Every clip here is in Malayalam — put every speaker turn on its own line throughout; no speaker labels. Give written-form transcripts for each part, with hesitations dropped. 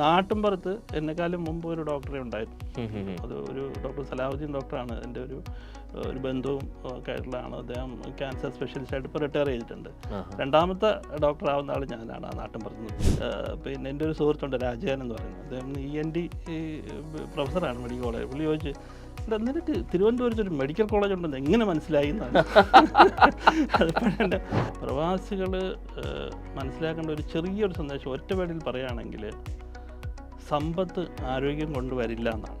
നാട്ടിൻപുറത്ത് എന്നെക്കാളും മുമ്പ് ഒരു ഡോക്ടറെ ഉണ്ടായിരുന്നു. അത് ഒരു ഡോക്ടർ സലാഹുദ്ദീൻ ഡോക്ടറാണ്. എൻ്റെ ഒരു ബന്ധുവും ഒക്കെ ആയിട്ടുള്ളതാണ്. അദ്ദേഹം ക്യാൻസർ സ്പെഷ്യലിസ്റ്റായിട്ട് ഇപ്പോൾ റിട്ടയർ ചെയ്തിട്ടുണ്ട്. രണ്ടാമത്തെ ഡോക്ടറാവുന്ന ആൾ ഞാനാണ് ആ നാട്ടിൻപുറത്ത്. പിന്നെ എൻ്റെ ഒരു സുഹൃത്തുണ്ട് രാജേൻ എന്ന് പറയുന്നത്. അദ്ദേഹം ENT പ്രൊഫസറാണ് മെഡിക്കൽ കോളേജ്. പുള്ളി ചോദിച്ച്, നിനക്ക് തിരുവനന്തപുരത്ത് ഒരു മെഡിക്കൽ കോളേജ് ഉണ്ടെന്ന് എങ്ങനെ മനസ്സിലായി എന്നാണ്. അതിപ്പോഴെൻ്റെ പ്രവാസികൾ മനസ്സിലാക്കേണ്ട ഒരു ചെറിയൊരു സന്ദേശം ഒറ്റ വേടിയിൽ പറയുകയാണെങ്കിൽ, സമ്പത്ത് ആരോഗ്യം കൊണ്ടുവരില്ല എന്നാണ്,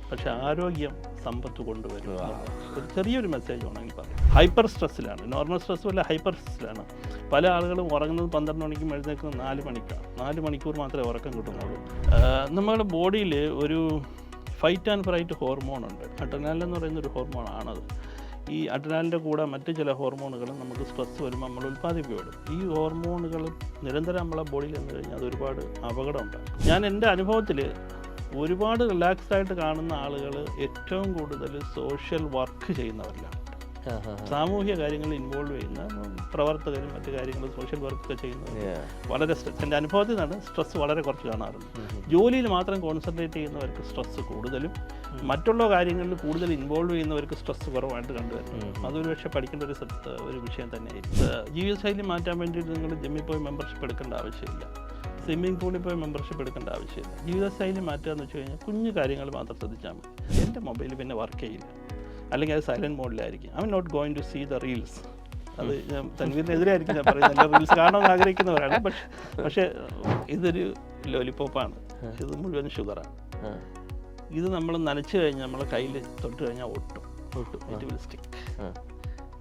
പക്ഷെ ആരോഗ്യം സമ്പത്ത് കൊണ്ടുവരും. ഒരു ചെറിയൊരു മെസ്സേജ് വേണമെങ്കിൽ പറയും. ഹൈപ്പർ സ്ട്രെസ്സിലാണ്, നോർമൽ സ്ട്രെസ്സും അല്ല, ഹൈപ്പർ സ്ട്രെസ്സിലാണ്. പല ആളുകളും ഉറങ്ങുന്നത് 12 മണിക്കും എഴുന്നേക്കുന്നത് 4 മണിക്കാണ്. 4 മണിക്കൂർ മാത്രമേ ഉറക്കം കിട്ടുന്നുള്ളൂ. നമ്മുടെ ബോഡിയിൽ ഒരു ഫൈറ്റ് ആൻഡ് ഫ്രൈറ്റ് ഹോർമോൺ ഉണ്ട്. അഡ്രിനാലിൻ എന്ന് പറയുന്നൊരു ഹോർമോണാണത്. ഈ അഡ്രിനാലിൻ്റെ കൂടെ മറ്റ് ചില ഹോർമോണുകളും നമുക്ക് സ്ട്രെസ് വരുമ്പോൾ നമ്മൾ ഉൽപ്പാദിപ്പിക്കപ്പെടും. ഈ ഹോർമോണുകൾ നിരന്തരം നമ്മളെ ബോഡിയിൽ വന്നു കഴിഞ്ഞാൽ അത് ഒരുപാട് അപകടമുണ്ടാകും. ഞാൻ എൻ്റെ അനുഭവത്തിൽ ഒരുപാട് റിലാക്സ്ഡ് ആയിട്ട് കാണുന്ന ആളുകൾ ഏറ്റവും കൂടുതൽ സോഷ്യൽ വർക്ക് ചെയ്യുന്നവരിലാണ്. സാമൂഹ്യ കാര്യങ്ങളിൽ ഇൻവോൾവ് ചെയ്യുന്ന പ്രവർത്തകരും മറ്റു കാര്യങ്ങൾ സോഷ്യൽ വർക്കൊക്കെ ചെയ്യുന്നവർ വളരെ സ്ട്രെസ്, എൻ്റെ അനുഭവത്തിൽ നിന്നാണ് സ്ട്രെസ് വളരെ കുറച്ച് കാണാറുണ്ട്. ജോലിയിൽ മാത്രം കോൺസെൻട്രേറ്റ് ചെയ്യുന്നവർക്ക് സ്ട്രെസ് കൂടുതലും, മറ്റുള്ള കാര്യങ്ങളിൽ കൂടുതൽ ഇൻവോൾവ് ചെയ്യുന്നവർക്ക് സ്ട്രെസ് കുറവായിട്ട് കണ്ടുവരുന്നു. അതൊരു പക്ഷേ പഠിക്കേണ്ട ഒരു വിഷയം തന്നെയായിരിക്കും. ജീവിതശൈലി മാറ്റാൻ വേണ്ടിയിട്ട് നിങ്ങൾ ജിമ്മിൽ പോയി മെമ്പർഷിപ്പ് എടുക്കേണ്ട ആവശ്യമില്ല, സ്വിമ്മിംഗ് പൂളിൽ പോയി മെമ്പർഷിപ്പ് എടുക്കേണ്ട ആവശ്യമില്ല. ജീവിതശൈലി മാറ്റുക എന്ന് വെച്ച് കഴിഞ്ഞാൽ കുഞ്ഞു കാര്യങ്ങൾ മാത്രം ശ്രദ്ധിച്ചാൽ മതി. എൻ്റെ മൊബൈൽ പിന്നെ വർക്ക് ചെയ്യില്ല, അല്ലെങ്കിൽ അത് സൈലൻറ്റ് മോഡിലായിരിക്കും. I'm not going to see the reels. അത് ഞാൻ തൻവീറിനെതിരായിരിക്കും ഞാൻ പറയുന്നത്. എല്ലാ റീൽസ് കാണാമെന്ന് ആഗ്രഹിക്കുന്നവരാണ്. പക്ഷേ ഇതൊരു ലോലിപ്പോപ്പാണ്, ഇത് മുഴുവൻ ഷുഗറാണ്. ഇത് നമ്മൾ നനച്ച് കഴിഞ്ഞാൽ നമ്മളെ കയ്യിൽ തൊട്ട് കഴിഞ്ഞാൽ ഒട്ടും ഇറ്റ് വിൽ സ്റ്റിക്ക്.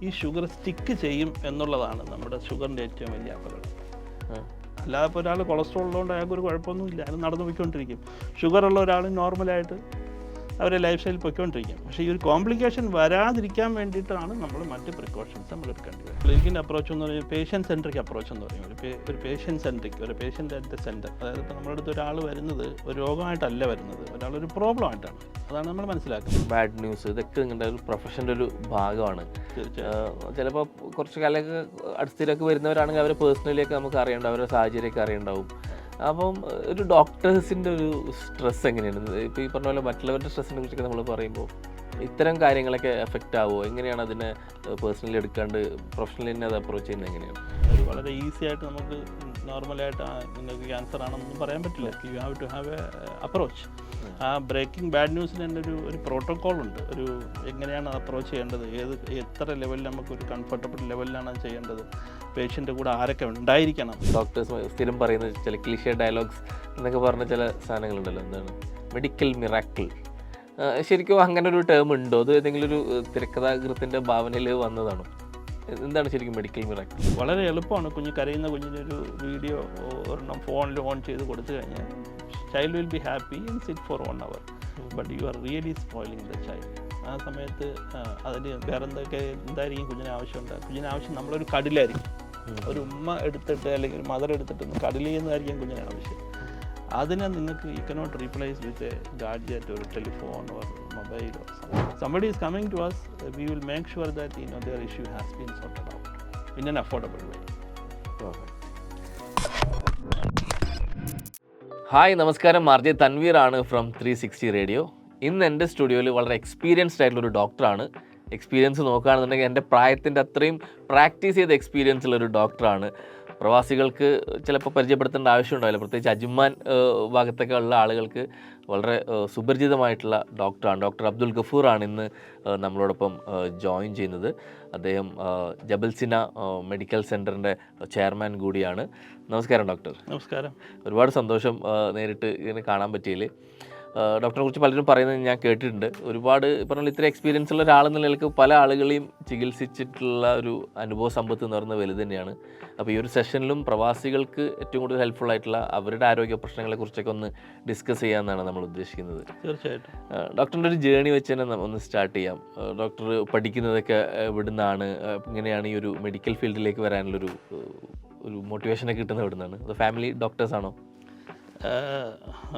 ഈ ഷുഗർ സ്റ്റിക്ക് ചെയ്യും എന്നുള്ളതാണ് നമ്മുടെ ഷുഗറിൻ്റെ ഏറ്റവും വലിയ അപകടം. അല്ലാതെ ഇപ്പോൾ ഒരാൾ കൊളസ്ട്രോൾ ഉള്ളതുകൊണ്ട് അയാൾക്ക് ഒരു കുഴപ്പമൊന്നുമില്ല, അത് നടന്നു പോയിക്കൊണ്ടിരിക്കും. ഷുഗറുള്ള ഒരാൾ നോർമലായിട്ട് അവരെ ലൈഫ് സ്റ്റൈൽ പൊയ്ക്കൊണ്ടിരിക്കും. പക്ഷേ ഈ ഒരു കോംപ്ലിക്കേഷൻ വരാതിരിക്കാൻ വേണ്ടിയിട്ടാണ് നമ്മൾ മറ്റ് പ്രിക്കോഷൻസ് നമ്മൾ എടുക്കേണ്ടി വരും. ക്ലിനിക്കിൻ്റെ അപ്രോച്ച് എന്ന് പറയുന്നത് പേഷ്യൻ്റ് സെൻട്രിക് അപ്രോച്ച് എന്ന് പറയും. ഒരു പേഷ്യൻ്റ് സെൻട്രിക്, ഒരു പേഷ്യൻ്റ് അറ്റ് ദ സെൻറ്റർ. അതായത് ഇപ്പോൾ നമ്മുടെ അടുത്ത് ഒരാൾ വരുന്നത് ഒരു രോഗമായിട്ടല്ല വരുന്നത്, ഒരാളൊരു പ്രോബ്ലം ആയിട്ടാണ്. അതാണ് നമ്മൾ മനസ്സിലാക്കുന്നത്.
ബാഡ് ന്യൂസ് ഇതൊക്കെ നിങ്ങളുടെ ഒരു പ്രൊഫഷൻ്റെ ഒരു ഭാഗമാണ്. ചിലപ്പോൾ കുറച്ച് കാലമൊക്കെ അടുത്തിലൊക്കെ വരുന്നവരാണെങ്കിൽ അവരെ പേഴ്സണലിയൊക്കെ നമുക്ക് അറിയണ്ടാവും, അവരുടെ സാഹചര്യമൊക്കെ അറിയണ്ടാവും. അപ്പം ഒരു ഡോക്ടേഴ്സിൻ്റെ ഒരു സ്ട്രെസ് എങ്ങനെയാണ്? ഇപ്പോൾ ഈ പറഞ്ഞ പോലെ മറ്റുള്ളവരുടെ സ്ട്രെസ്സിനെ കുറിച്ചൊക്കെ നമ്മൾ പറയുമ്പോൾ ഇത്തരം കാര്യങ്ങളൊക്കെ എഫക്റ്റ് ആവുമോ? എങ്ങനെയാണ് അതിനെ പേഴ്സണലി എടുക്കാണ്ട് പ്രൊഫഷണലി തന്നെ അത് അപ്രോച്ച് ചെയ്യുന്നത് എങ്ങനെയാണ്?
അത് വളരെ ഈസി ആയിട്ട് നമുക്ക് നോർമലായിട്ട് നിങ്ങൾക്ക് ക്യാൻസർ ആണെന്നൊന്നും പറയാൻ പറ്റില്ല. You have to have a approach. ആ ബ്രേക്കിംഗ് ബാഡ് ന്യൂസിന് തന്നെ ഒരു പ്രോട്ടോക്കോൾ ഉണ്ട്. ഒരു എങ്ങനെയാണ് അപ്രോച്ച് ചെയ്യേണ്ടത്, എത്ര ലെവലിൽ നമുക്കൊരു കംഫർട്ടബിൾ ലെവലിലാണ് അത് ചെയ്യേണ്ടത്, പേഷ്യൻ്റെ കൂടെ ആരൊക്കെ ഉണ്ടായിരിക്കണം.
ഡോക്ടേഴ്സ് സ്ഥിരം പറയുന്ന ചില ക്ലീഷേ ഡയലോഗ്സ് എന്നൊക്കെ പറഞ്ഞ ചില സാധനങ്ങളുണ്ടല്ലോ, എന്താണ് മെഡിക്കൽ മിറാക്കിൾ. ശരിക്കും അങ്ങനെ ഒരു ടേം ഉണ്ടോ? അത് ഏതെങ്കിലും ഒരു തിരക്കഥാകൃത്തിൻ്റെ ഭാവനയിൽ വന്നതാണോ? എന്താണ് ശരിക്കും മെഡിക്കൽ മിറാക്കിൾ?
വളരെ എളുപ്പമാണ്. കരയുന്ന കുഞ്ഞിനൊരു വീഡിയോ ഒരെണ്ണം ഫോണിൽ ഓൺ ചെയ്ത് കൊടുത്തു കഴിഞ്ഞാൽ child will be happy and sit for 1 hour. But you are really spoiling the child. ആ സമയത്ത് അതിന് വേറെ എന്തായിരിക്കും കുഞ്ഞിന് ആവശ്യമുണ്ട്? കുഞ്ഞിന് ആവശ്യം നമ്മളൊരു കടിലായിരിക്കും. ഒരു ഉമ്മ എടുത്തിട്ട് അല്ലെങ്കിൽ ഒരു മദർ എടുത്തിട്ട് കടിൽ ചെയ്യുന്നതായിരിക്കും കുഞ്ഞിന് ആവശ്യം. അതിനെ നിങ്ങൾക്ക് you cannot replace with a gadget or telephone or mobile or something. Somebody is coming to us, we will make sure that their issue has been sorted out in an affordable way.
Hi, നമസ്കാരം. ആർ.ജെ. തൻവീർ ആണ് ഫ്രം 360 റേഡിയോ. ഇന്ന് എൻ്റെ സ്റ്റുഡിയോയിൽ വളരെ എക്സ്പീരിയൻസ്ഡ് ആയിട്ടുള്ളൊരു ഡോക്ടറാണ്. എക്സ്പീരിയൻസ് നോക്കുകയാണെന്നുണ്ടെങ്കിൽ എൻ്റെ പ്രായത്തിൻ്റെ അത്രയും പ്രാക്ടീസ് ചെയ്ത എക്സ്പീരിയൻസ് ഉള്ളൊരു ഡോക്ടറാണ്. പ്രവാസികൾക്ക് ചിലപ്പോൾ പരിചയപ്പെടുത്തേണ്ട ആവശ്യമുണ്ടാവില്ല, പ്രത്യേകിച്ച് അജ്മാൻ ഭാഗത്തൊക്കെ ഉള്ള ആളുകൾക്ക് വളരെ സുപരിചിതമായിട്ടുള്ള ഡോക്ടറാണ്. ഡോക്ടർ അബ്ദുൽ ഗഫൂറാണ് ഇന്ന് നമ്മളോടൊപ്പം ജോയിൻ ചെയ്യുന്നത്. അദ്ദേഹം ജബൽസിന മെഡിക്കൽ സെൻറ്ററിൻ്റെ ചെയർമാൻ കൂടിയാണ്. നമസ്കാരം ഡോക്ടർ.
നമസ്കാരം.
ഒരുപാട് സന്തോഷം നേരിട്ട് ഇങ്ങനെ കാണാൻ പറ്റിയതിൽ. ഡോക്ടറെ കുറിച്ച് പലരും പറയുന്നത് ഞാൻ കേട്ടിട്ടുണ്ട്. ഒരുപാട് പറഞ്ഞാൽ ഇത്ര എക്സ്പീരിയൻസ് ഉള്ള ഒരാളെന്ന നിലയ്ക്ക് പല ആളുകളെയും ചികിത്സിച്ചിട്ടുള്ള ഒരു അനുഭവ സമ്പത്ത് എന്ന് പറയുന്നത് വലുത് തന്നെയാണ്. അപ്പോൾ ഈ ഒരു സെഷനിലും പ്രവാസികൾക്ക് ഏറ്റവും കൂടുതൽ ഹെൽപ്ഫുൾ ആയിട്ടുള്ള അവരുടെ ആരോഗ്യ പ്രശ്നങ്ങളെക്കുറിച്ചൊക്കെ ഒന്ന് ഡിസ്കസ് ചെയ്യാമെന്നാണ് നമ്മൾ ഉദ്ദേശിക്കുന്നത്.
തീർച്ചയായിട്ടും.
ഡോക്ടറിൻ്റെ ഒരു ജേണി വെച്ച് തന്നെ ഒന്ന് സ്റ്റാർട്ട് ചെയ്യാം. ഡോക്ടർ പഠിക്കുന്നതൊക്കെ എവിടുന്നാണ്, ഇങ്ങനെയാണ് ഈ ഒരു മെഡിക്കൽ ഫീൽഡിലേക്ക് വരാനുള്ളൊരു മോട്ടിവേഷനൊക്കെ കിട്ടുന്നത് എവിടുന്നാണ്? അത് ഫാമിലി ഡോക്ടേഴ്സാണോ?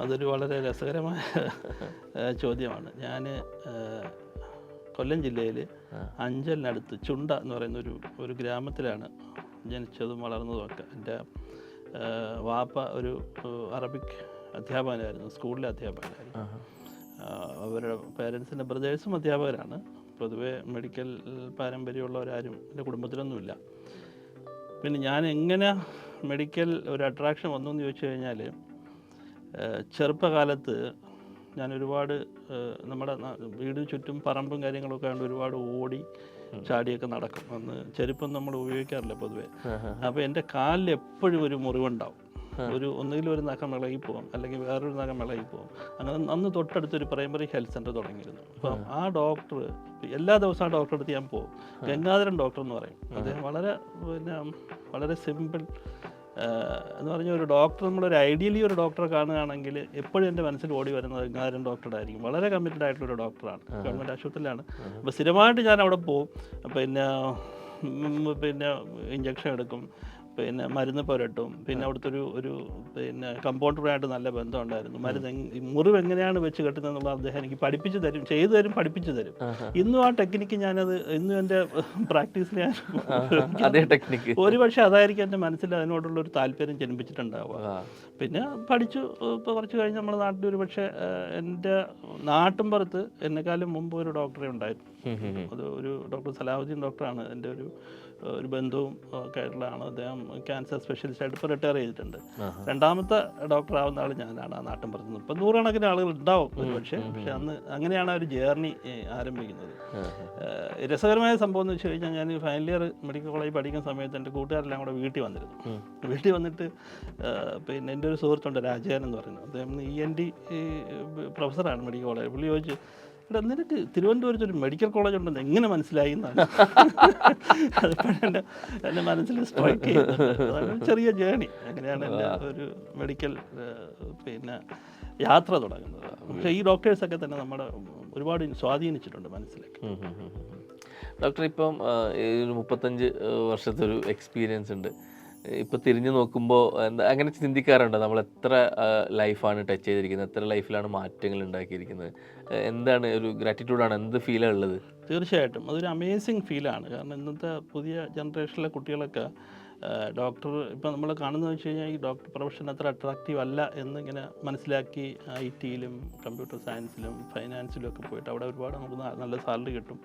അതൊരു വളരെ രസകരമായ ചോദ്യമാണ്. ഞാൻ കൊല്ലം ജില്ലയിൽ അഞ്ചലിനടുത്ത് ചുണ്ട എന്ന് പറയുന്ന ഒരു ഗ്രാമത്തിലാണ് ജനിച്ചതും വളർന്നതും ഒക്കെ. എൻ്റെ വാപ്പ ഒരു അറബിക് അധ്യാപകനായിരുന്നു, സ്കൂളിലെ അധ്യാപകനായിരുന്നു. അവരുടെ പേരൻസിൻ്റെ ബ്രദേഴ്സും അധ്യാപകരാണ്. പൊതുവെ മെഡിക്കൽ പാരമ്പര്യമുള്ളവരാരും എൻ്റെ കുടുംബത്തിലൊന്നുമില്ല. പിന്നെ ഞാൻ എങ്ങനെ മെഡിക്കൽ ഒരു അട്രാക്ഷൻ വന്നു എന്ന് ചോദിച്ചു കഴിഞ്ഞാൽ, ചെറുപ്പകാലത്ത് ഞാൻ ഒരുപാട് നമ്മുടെ വീട് ചുറ്റും പറമ്പും കാര്യങ്ങളൊക്കെ ആയതുകൊണ്ട് ഒരുപാട് ഓടി ചാടിയൊക്കെ നടക്കും. അന്ന് ചെരുപ്പൊന്നും നമ്മൾ ഉപയോഗിക്കാറില്ല പൊതുവെ. അപ്പോൾ എൻ്റെ കാലിൽ എപ്പോഴും ഒരു മുറിവുണ്ടാവും. ഒന്നുകിലും ഒരു നഖം ഇളകിപ്പോവും, അല്ലെങ്കിൽ വേറൊരു നഖം ഇളകിപ്പോവും. അങ്ങനെ അന്ന് തൊട്ടടുത്തൊരു പ്രൈമറി ഹെൽത്ത് സെൻ്റർ തുടങ്ങിയിരുന്നു. അപ്പം ആ ഡോക്ടർ എല്ലാ ദിവസവും ആ ഡോക്ടറെ അടുത്ത് ഞാൻ പോകും. ഗംഗാധരൻ ഡോക്ടർ എന്ന് പറയും. അദ്ദേഹം വളരെ സിമ്പിൾ എന്ന് പറഞ്ഞ ഒരു ഡോക്ടർ. നമ്മളൊരു ഐഡിയലി ഒരു ഡോക്ടറെ കാണുകയാണെങ്കിൽ എപ്പോഴും എൻ്റെ മനസ്സിൽ ഓടി വരുന്നത് ഗംഗാധരൻ ഡോക്ടറുടെ ആയിരിക്കും. വളരെ കമ്മിറ്റഡ് ആയിട്ടുള്ളൊരു ഡോക്ടറാണ്. ഗവൺമെൻറ് ആശുപത്രിയിലാണ്. അപ്പോൾ സ്ഥിരമായിട്ട് ഞാൻ അവിടെ പോകും. പിന്നെ ഇഞ്ചക്ഷൻ എടുക്കും, പിന്നെ മരുന്ന് പുരട്ടും. പിന്നെ അവിടുത്തെ ഒരു കമ്പൗണ്ടറുമായിട്ട് നല്ല ബന്ധമുണ്ടായിരുന്നു. മുറിവ് എങ്ങനെയാണ് വെച്ച് കെട്ടുന്നത് എന്നുള്ള അദ്ദേഹം എനിക്ക് പഠിപ്പിച്ചു തരും, ചെയ്തു തരും, പഠിപ്പിച്ചു തരും. ഇന്നും ആ ടെക്നിക്ക് ഇന്നും എൻ്റെ പ്രാക്ടീസിൽ ഞാൻ ഒരുപക്ഷെ അതായിരിക്കും എൻ്റെ മനസ്സിൽ അതിനോടുള്ള ഒരു താല്പര്യം ജനിപ്പിച്ചിട്ടുണ്ടാവുക. പിന്നെ പഠിച്ചു. ഇപ്പോൾ കുറച്ച് കഴിഞ്ഞ് നമ്മുടെ നാട്ടിൽ ഒരുപക്ഷെ എൻ്റെ നാട്ടിൻപുറത്ത് എന്നെക്കാളും മുമ്പ് ഒരു ഡോക്ടറെ ഉണ്ടായിരുന്നു. അത് ഒരു ഡോക്ടർ സലാഹുദ്ദീൻ ഡോക്ടറാണ്. എൻ്റെ ഒരു ബന്ധുവും ഒക്കെ ആയിട്ടുള്ളതാണ്. അദ്ദേഹം ക്യാൻസർ സ്പെഷ്യലിസ്റ്റായിട്ട് ഇപ്പോൾ റിട്ടയർ ചെയ്തിട്ടുണ്ട്. രണ്ടാമത്തെ ഡോക്ടർ ആവുന്ന ആൾ ഞാനാണ് ആ നാട്ടിൻപുറത്ത് നിന്ന്. ഇപ്പം നൂറുകണക്കിന് ആളുകൾ ഉണ്ടാവും പക്ഷേ അന്ന് അങ്ങനെയാണ് ആ ഒരു ജേർണി ആരംഭിക്കുന്നത്. രസകരമായ സംഭവം എന്ന് വെച്ച് കഴിഞ്ഞാൽ, ഞാൻ ഫൈനൽ ഇയർ മെഡിക്കൽ കോളേജിൽ പഠിക്കുന്ന സമയത്ത് എൻ്റെ കൂട്ടുകാരെല്ലാം കൂടെ വീട്ടിൽ വന്നിരുന്നു. വീട്ടിൽ വന്നിട്ട് പിന്നെ എൻ്റെ ഒരു സുഹൃത്തുണ്ട് രാജേൻ എന്ന് പറയുന്നത്. അദ്ദേഹം ENT പ്രൊഫസറാണ് മെഡിക്കൽ കോളേജ്. പുള്ളി ചോദിച്ചു, എടാ നിനക്ക് തിരുവനന്തപുരത്ത് ഒരു മെഡിക്കൽ കോളേജ് ഉണ്ടെന്ന് എങ്ങനെ മനസ്സിലായി എന്നാണ്. അതിപ്പോഴെൻ്റെ എൻ്റെ മനസ്സിൽ സ്ട്രൈക്ക് ചെയ്യുന്നുണ്ട്. അതാണ് ചെറിയ ജേണി. അങ്ങനെയാണ് എൻ്റെ ഒരു മെഡിക്കൽ യാത്ര തുടങ്ങുന്നത്. പക്ഷേ ഈ ഡോക്ടേഴ്സൊക്കെ തന്നെ നമ്മുടെ ഒരുപാട് സ്വാധീനിച്ചിട്ടുണ്ട് മനസ്സിലേക്ക്.
ഡോക്ടർ, ഇപ്പം ഒരു 35 വർഷത്തെ ഒരു എക്സ്പീരിയൻസ് ഉണ്ട്. ഇപ്പോൾ തിരിഞ്ഞു നോക്കുമ്പോൾ അങ്ങനെ ചിന്തിക്കാറുണ്ട്, നമ്മൾ എത്ര ലൈഫാണ് ടച്ച് ചെയ്തിരിക്കുന്നത്, എത്ര ലൈഫിലാണ് മാറ്റങ്ങൾ ഉണ്ടാക്കിയിരിക്കുന്നത്? എന്താണ് ഒരു ഗ്രാറ്റിറ്റ്യൂഡാണ്, എന്ത് ഫീലാണ് ഉള്ളത്?
തീർച്ചയായിട്ടും അതൊരു അമേസിങ് ഫീലാണ്. കാരണം ഇന്നത്തെ പുതിയ ജനറേഷനിലെ കുട്ടികളൊക്കെ ഡോക്ടർ ഇപ്പം നമ്മൾ കാണുന്നത് വെച്ച് കഴിഞ്ഞാൽ ഈ ഡോക്ടർ പ്രൊഫഷൻ അത്ര അട്രാക്റ്റീവ് അല്ല എന്നിങ്ങനെ മനസ്സിലാക്കി IT-യിലും കമ്പ്യൂട്ടർ സയൻസിലും ഫൈനാൻസിലും ഒക്കെ പോയിട്ട് അവിടെ ഒരുപാട് നമുക്ക് നല്ല സാലറി കിട്ടും,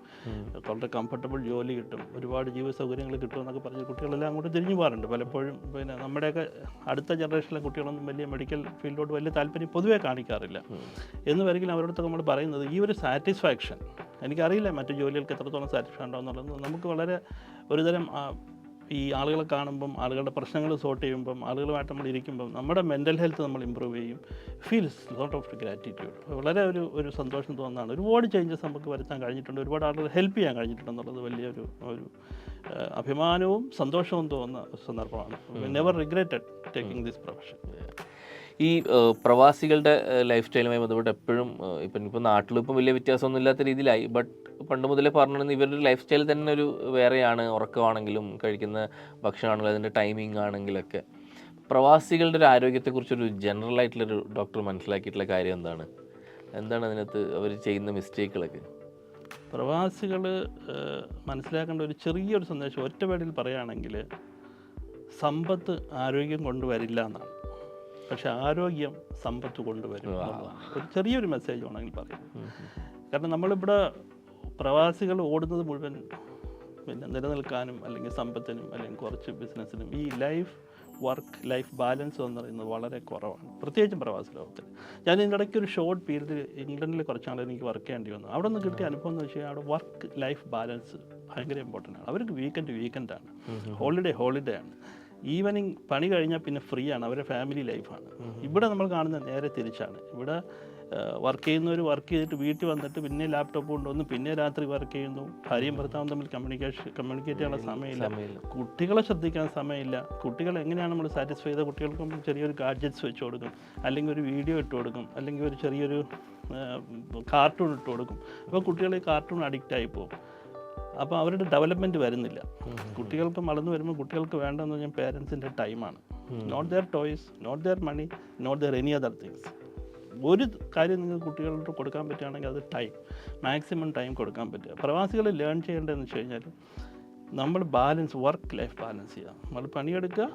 വളരെ കംഫർട്ടബിൾ ജോലി കിട്ടും, ഒരുപാട് ജീവിത സൗകര്യങ്ങൾ കിട്ടും എന്നൊക്കെ പറഞ്ഞ് കുട്ടികളെല്ലാം അങ്ങോട്ട് തിരിഞ്ഞു പോകാറുണ്ട്. പലപ്പോഴും നമ്മുടെയൊക്കെ അടുത്ത ജനറേഷനിലെ കുട്ടികളൊന്നും വലിയ മെഡിക്കൽ ഫീൽഡിലോട്ട് വലിയ താല്പര്യം പൊതുവേ കാണിക്കാറില്ല. എന്ന് വരികിലും അവരോടൊക്കെ നമ്മൾ പറയുന്നത് ഈ ഒരു സാറ്റിസ്ഫാക്ഷൻ, എനിക്കറിയില്ല മറ്റു ജോലികൾക്ക് എത്രത്തോളം സാറ്റിസ്ഫാക്ഷൻ ഉണ്ടാവും എന്നുള്ളത്, നമുക്ക് വളരെ ഒരുതരം ഈ ആളുകളെ കാണുമ്പം, ആളുകളുടെ പ്രശ്നങ്ങൾ സോർട്ട് ചെയ്യുമ്പം, ആളുകളുമായിട്ട് നമ്മൾ ഇരിക്കുമ്പം നമ്മുടെ മെൻ്റൽ ഹെൽത്ത് നമ്മൾ ഇമ്പ്രൂവ് ചെയ്യും. Feels lot of gratitude. വളരെ ഒരു സന്തോഷം തോന്നുന്നതാണ്. ഒരുപാട് ചേഞ്ചസ് നമുക്ക് വരുത്താൻ കഴിഞ്ഞിട്ടുണ്ട്, ഒരുപാട് ആളുകൾ ഹെൽപ്പ് ചെയ്യാൻ കഴിഞ്ഞിട്ടുണ്ടെന്നുള്ളത് വലിയൊരു അഭിമാനവും സന്തോഷവും തോന്നുന്ന സന്ദർഭമാണ്. Never regretted taking this profession.
ഈ പ്രവാസികളുടെ ലൈഫ് സ്റ്റൈലുമായി ബന്ധപ്പെട്ട് എപ്പോഴും ഇപ്പം നാട്ടിലിപ്പം വലിയ വ്യത്യാസമൊന്നും ഇല്ലാത്ത രീതിയിലായി, ബട്ട് പണ്ട് മുതലേ പറഞ്ഞിരുന്നത് ഇവരുടെ ലൈഫ് സ്റ്റൈൽ തന്നെ ഒരു വേറെയാണ്. ഉറക്കമാണെങ്കിലും കഴിക്കുന്ന ഭക്ഷണമാണെങ്കിലും അതിൻ്റെ ടൈമിംഗ് ആണെങ്കിലൊക്കെ. പ്രവാസികളുടെ ഒരു ആരോഗ്യത്തെക്കുറിച്ചൊരു ജനറൽ ആയിട്ടുള്ളൊരു ഡോക്ടർ മനസ്സിലാക്കിയിട്ടുള്ള കാര്യം എന്താണ് അതിനകത്ത് അവർ ചെയ്യുന്ന മിസ്റ്റേക്കുകളൊക്കെ?
പ്രവാസികൾ മനസ്സിലാക്കേണ്ട ഒരു ചെറിയൊരു സന്ദേശം ഒറ്റ വേടിൽ പറയുകയാണെങ്കിൽ, സമ്പത്ത് ആരോഗ്യം കൊണ്ടുവരില്ല എന്നാണ്, പക്ഷെ ആരോഗ്യം സമ്പത്ത് കൊണ്ടുവരും. ഒരു ചെറിയൊരു മെസ്സേജ് വേണമെങ്കിൽ പറയും. കാരണം നമ്മളിവിടെ പ്രവാസികൾ ഓടുന്നത് മുഴുവൻ നിലനിൽക്കാനും അല്ലെങ്കിൽ സമ്പത്തിനും അല്ലെങ്കിൽ കുറച്ച് ബിസിനസ്സിനും. ഈ വർക്ക് ലൈഫ് ബാലൻസ് എന്ന് പറയുന്നത് വളരെ കുറവാണ്, പ്രത്യേകിച്ചും പ്രവാസി ലോകത്തിൽ. ഞാൻ ഇതിൻ്റെ ഇടയ്ക്ക് ഒരു ഷോർട്ട് പീരീഡ് ഇംഗ്ലണ്ടിൽ കുറച്ചാൾ എനിക്ക് വർക്ക് ചെയ്യേണ്ടി വന്നു. അവിടെ നിന്ന് കിട്ടിയ അനുഭവം എന്ന് വെച്ച് കഴിഞ്ഞാൽ അവിടെ വർക്ക് ലൈഫ് ബാലൻസ് ഭയങ്കര ഇമ്പോർട്ടൻ്റ് ആണ്. അവർക്ക് വീക്കെൻഡാണ്, ഹോളിഡേ ആണ്. ഈവനിങ് പണി കഴിഞ്ഞാൽ പിന്നെ ഫ്രീ ആണ്, അവരുടെ ഫാമിലി ലൈഫാണ്. ഇവിടെ നമ്മൾ കാണുന്നത് നേരെ തിരിച്ചാണ്. ഇവിടെ വർക്ക് ചെയ്യുന്നവർ വർക്ക് ചെയ്തിട്ട് വീട്ടിൽ വന്നിട്ട് പിന്നെ ലാപ്ടോപ്പ് കൊണ്ടുവന്ന് പിന്നെ രാത്രി വർക്ക് ചെയ്യുന്നു. ഭാര്യയും ഭർത്താവും തമ്മിൽ കമ്മ്യൂണിക്കേറ്റ് ചെയ്യാനുള്ള സമയമില്ല, കുട്ടികളെ ശ്രദ്ധിക്കാൻ സമയമില്ല. കുട്ടികൾ എങ്ങനെയാണ് നമ്മൾ സാറ്റിസ്ഫൈ ചെയ്ത കുട്ടികൾക്ക് ചെറിയൊരു ഗാഡ്ജറ്റ്സ് വെച്ച് കൊടുക്കും, അല്ലെങ്കിൽ ഒരു വീഡിയോ ഇട്ട് കൊടുക്കും, അല്ലെങ്കിൽ ഒരു ചെറിയൊരു കാർട്ടൂൺ ഇട്ട് കൊടുക്കും. അപ്പോൾ കുട്ടികൾ ഈ കാർട്ടൂൺ അഡിക്റ്റായി പോകും. അപ്പോൾ അവരുടെ ഡെവലപ്മെൻറ്റ് വരുന്നില്ല. കുട്ടികൾക്ക് വളർന്നു വരുമ്പോൾ കുട്ടികൾക്ക് വേണ്ടതെന്ന് പറഞ്ഞാൽ പേരൻസിൻ്റെ ടൈമാണ്. Not their toys, not their money, not their any other things. ഒരു കാര്യം നിങ്ങൾക്ക് കുട്ടികൾക്ക് കൊടുക്കാൻ പറ്റുകയാണെങ്കിൽ അത് മാക്സിമം ടൈം കൊടുക്കാൻ പറ്റുക. പ്രവാസികൾ ലേൺ ചെയ്യേണ്ടതെന്ന് വെച്ച് കഴിഞ്ഞാൽ നമ്മൾ വർക്ക് ലൈഫ് ബാലൻസ് ചെയ്യുക. നമ്മൾ പണിയെടുക്കുക,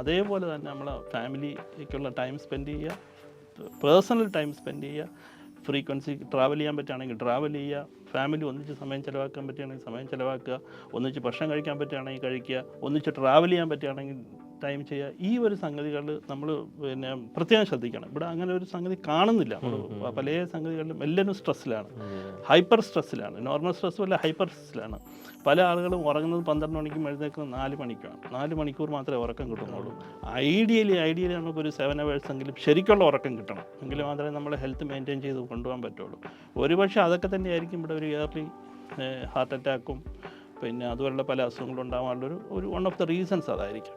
അതേപോലെ തന്നെ നമ്മൾ ഫാമിലിക്കുള്ള ടൈം സ്പെൻഡ് ചെയ്യുക, പേഴ്സണൽ ടൈം സ്പെൻഡ് ചെയ്യുക, ഫ്രീക്വൻസി ട്രാവൽ ചെയ്യാൻ പറ്റുകയാണെങ്കിൽ ട്രാവൽ ചെയ്യുക, ഫാമിലി ഒന്നിച്ച് സമയം ചിലവാക്കാൻ പറ്റുകയാണെങ്കിൽ സമയം ചിലവാക്കുക, ഒന്നിച്ച് ഭക്ഷണം കഴിക്കാൻ പറ്റുകയാണെങ്കിൽ കഴിക്കുക, ഒന്നിച്ച് ട്രാവൽ ചെയ്യാൻ പറ്റുകയാണെങ്കിൽ ടൈം ചെയ്യുക. ഈ ഒരു സംഗതികൾ നമ്മൾ പിന്നെ പ്രത്യേകം ശ്രദ്ധിക്കണം. ഇവിടെ അങ്ങനെ ഒരു സംഗതി കാണുന്നില്ല. നമ്മൾ പല സംഗതികളിലും എല്ലാവരും സ്ട്രെസ്സിലാണ്, ഹൈപ്പർ സ്ട്രെസ്സിലാണ്. നോർമൽ സ്ട്രെസ്സും അല്ല, ഹൈപ്പർ സ്ട്രെസ്സിലാണ്. പല ആളുകളും ഉറങ്ങുന്നത് 12 മണിക്കും എഴുന്നേൽക്കുന്നത് 4 മണിക്കാണ്. 4 മണിക്കൂർ മാത്രമേ ഉറക്കം കിട്ടുന്നുള്ളൂ. ഐഡിയലി നമുക്കൊരു 7 hours എങ്കിലും ശരിക്കുള്ള ഉറക്കം കിട്ടണം. എങ്കിൽ മാത്രമേ നമ്മൾ ഹെൽത്ത് മെയിൻറ്റെയിൻ ചെയ്ത് കൊണ്ടുപോകാൻ പറ്റുള്ളൂ. ഒരുപക്ഷെ അതൊക്കെ തന്നെയായിരിക്കും ഇവിടെ ഒരു ഇയർലി ഹാർട്ട് അറ്റാക്കും പിന്നെ അതുപോലുള്ള പല അസുഖങ്ങളും ഉണ്ടാകാനുള്ളൊരു വൺ ഓഫ് ദ റീസൺസ് അതായിരിക്കും.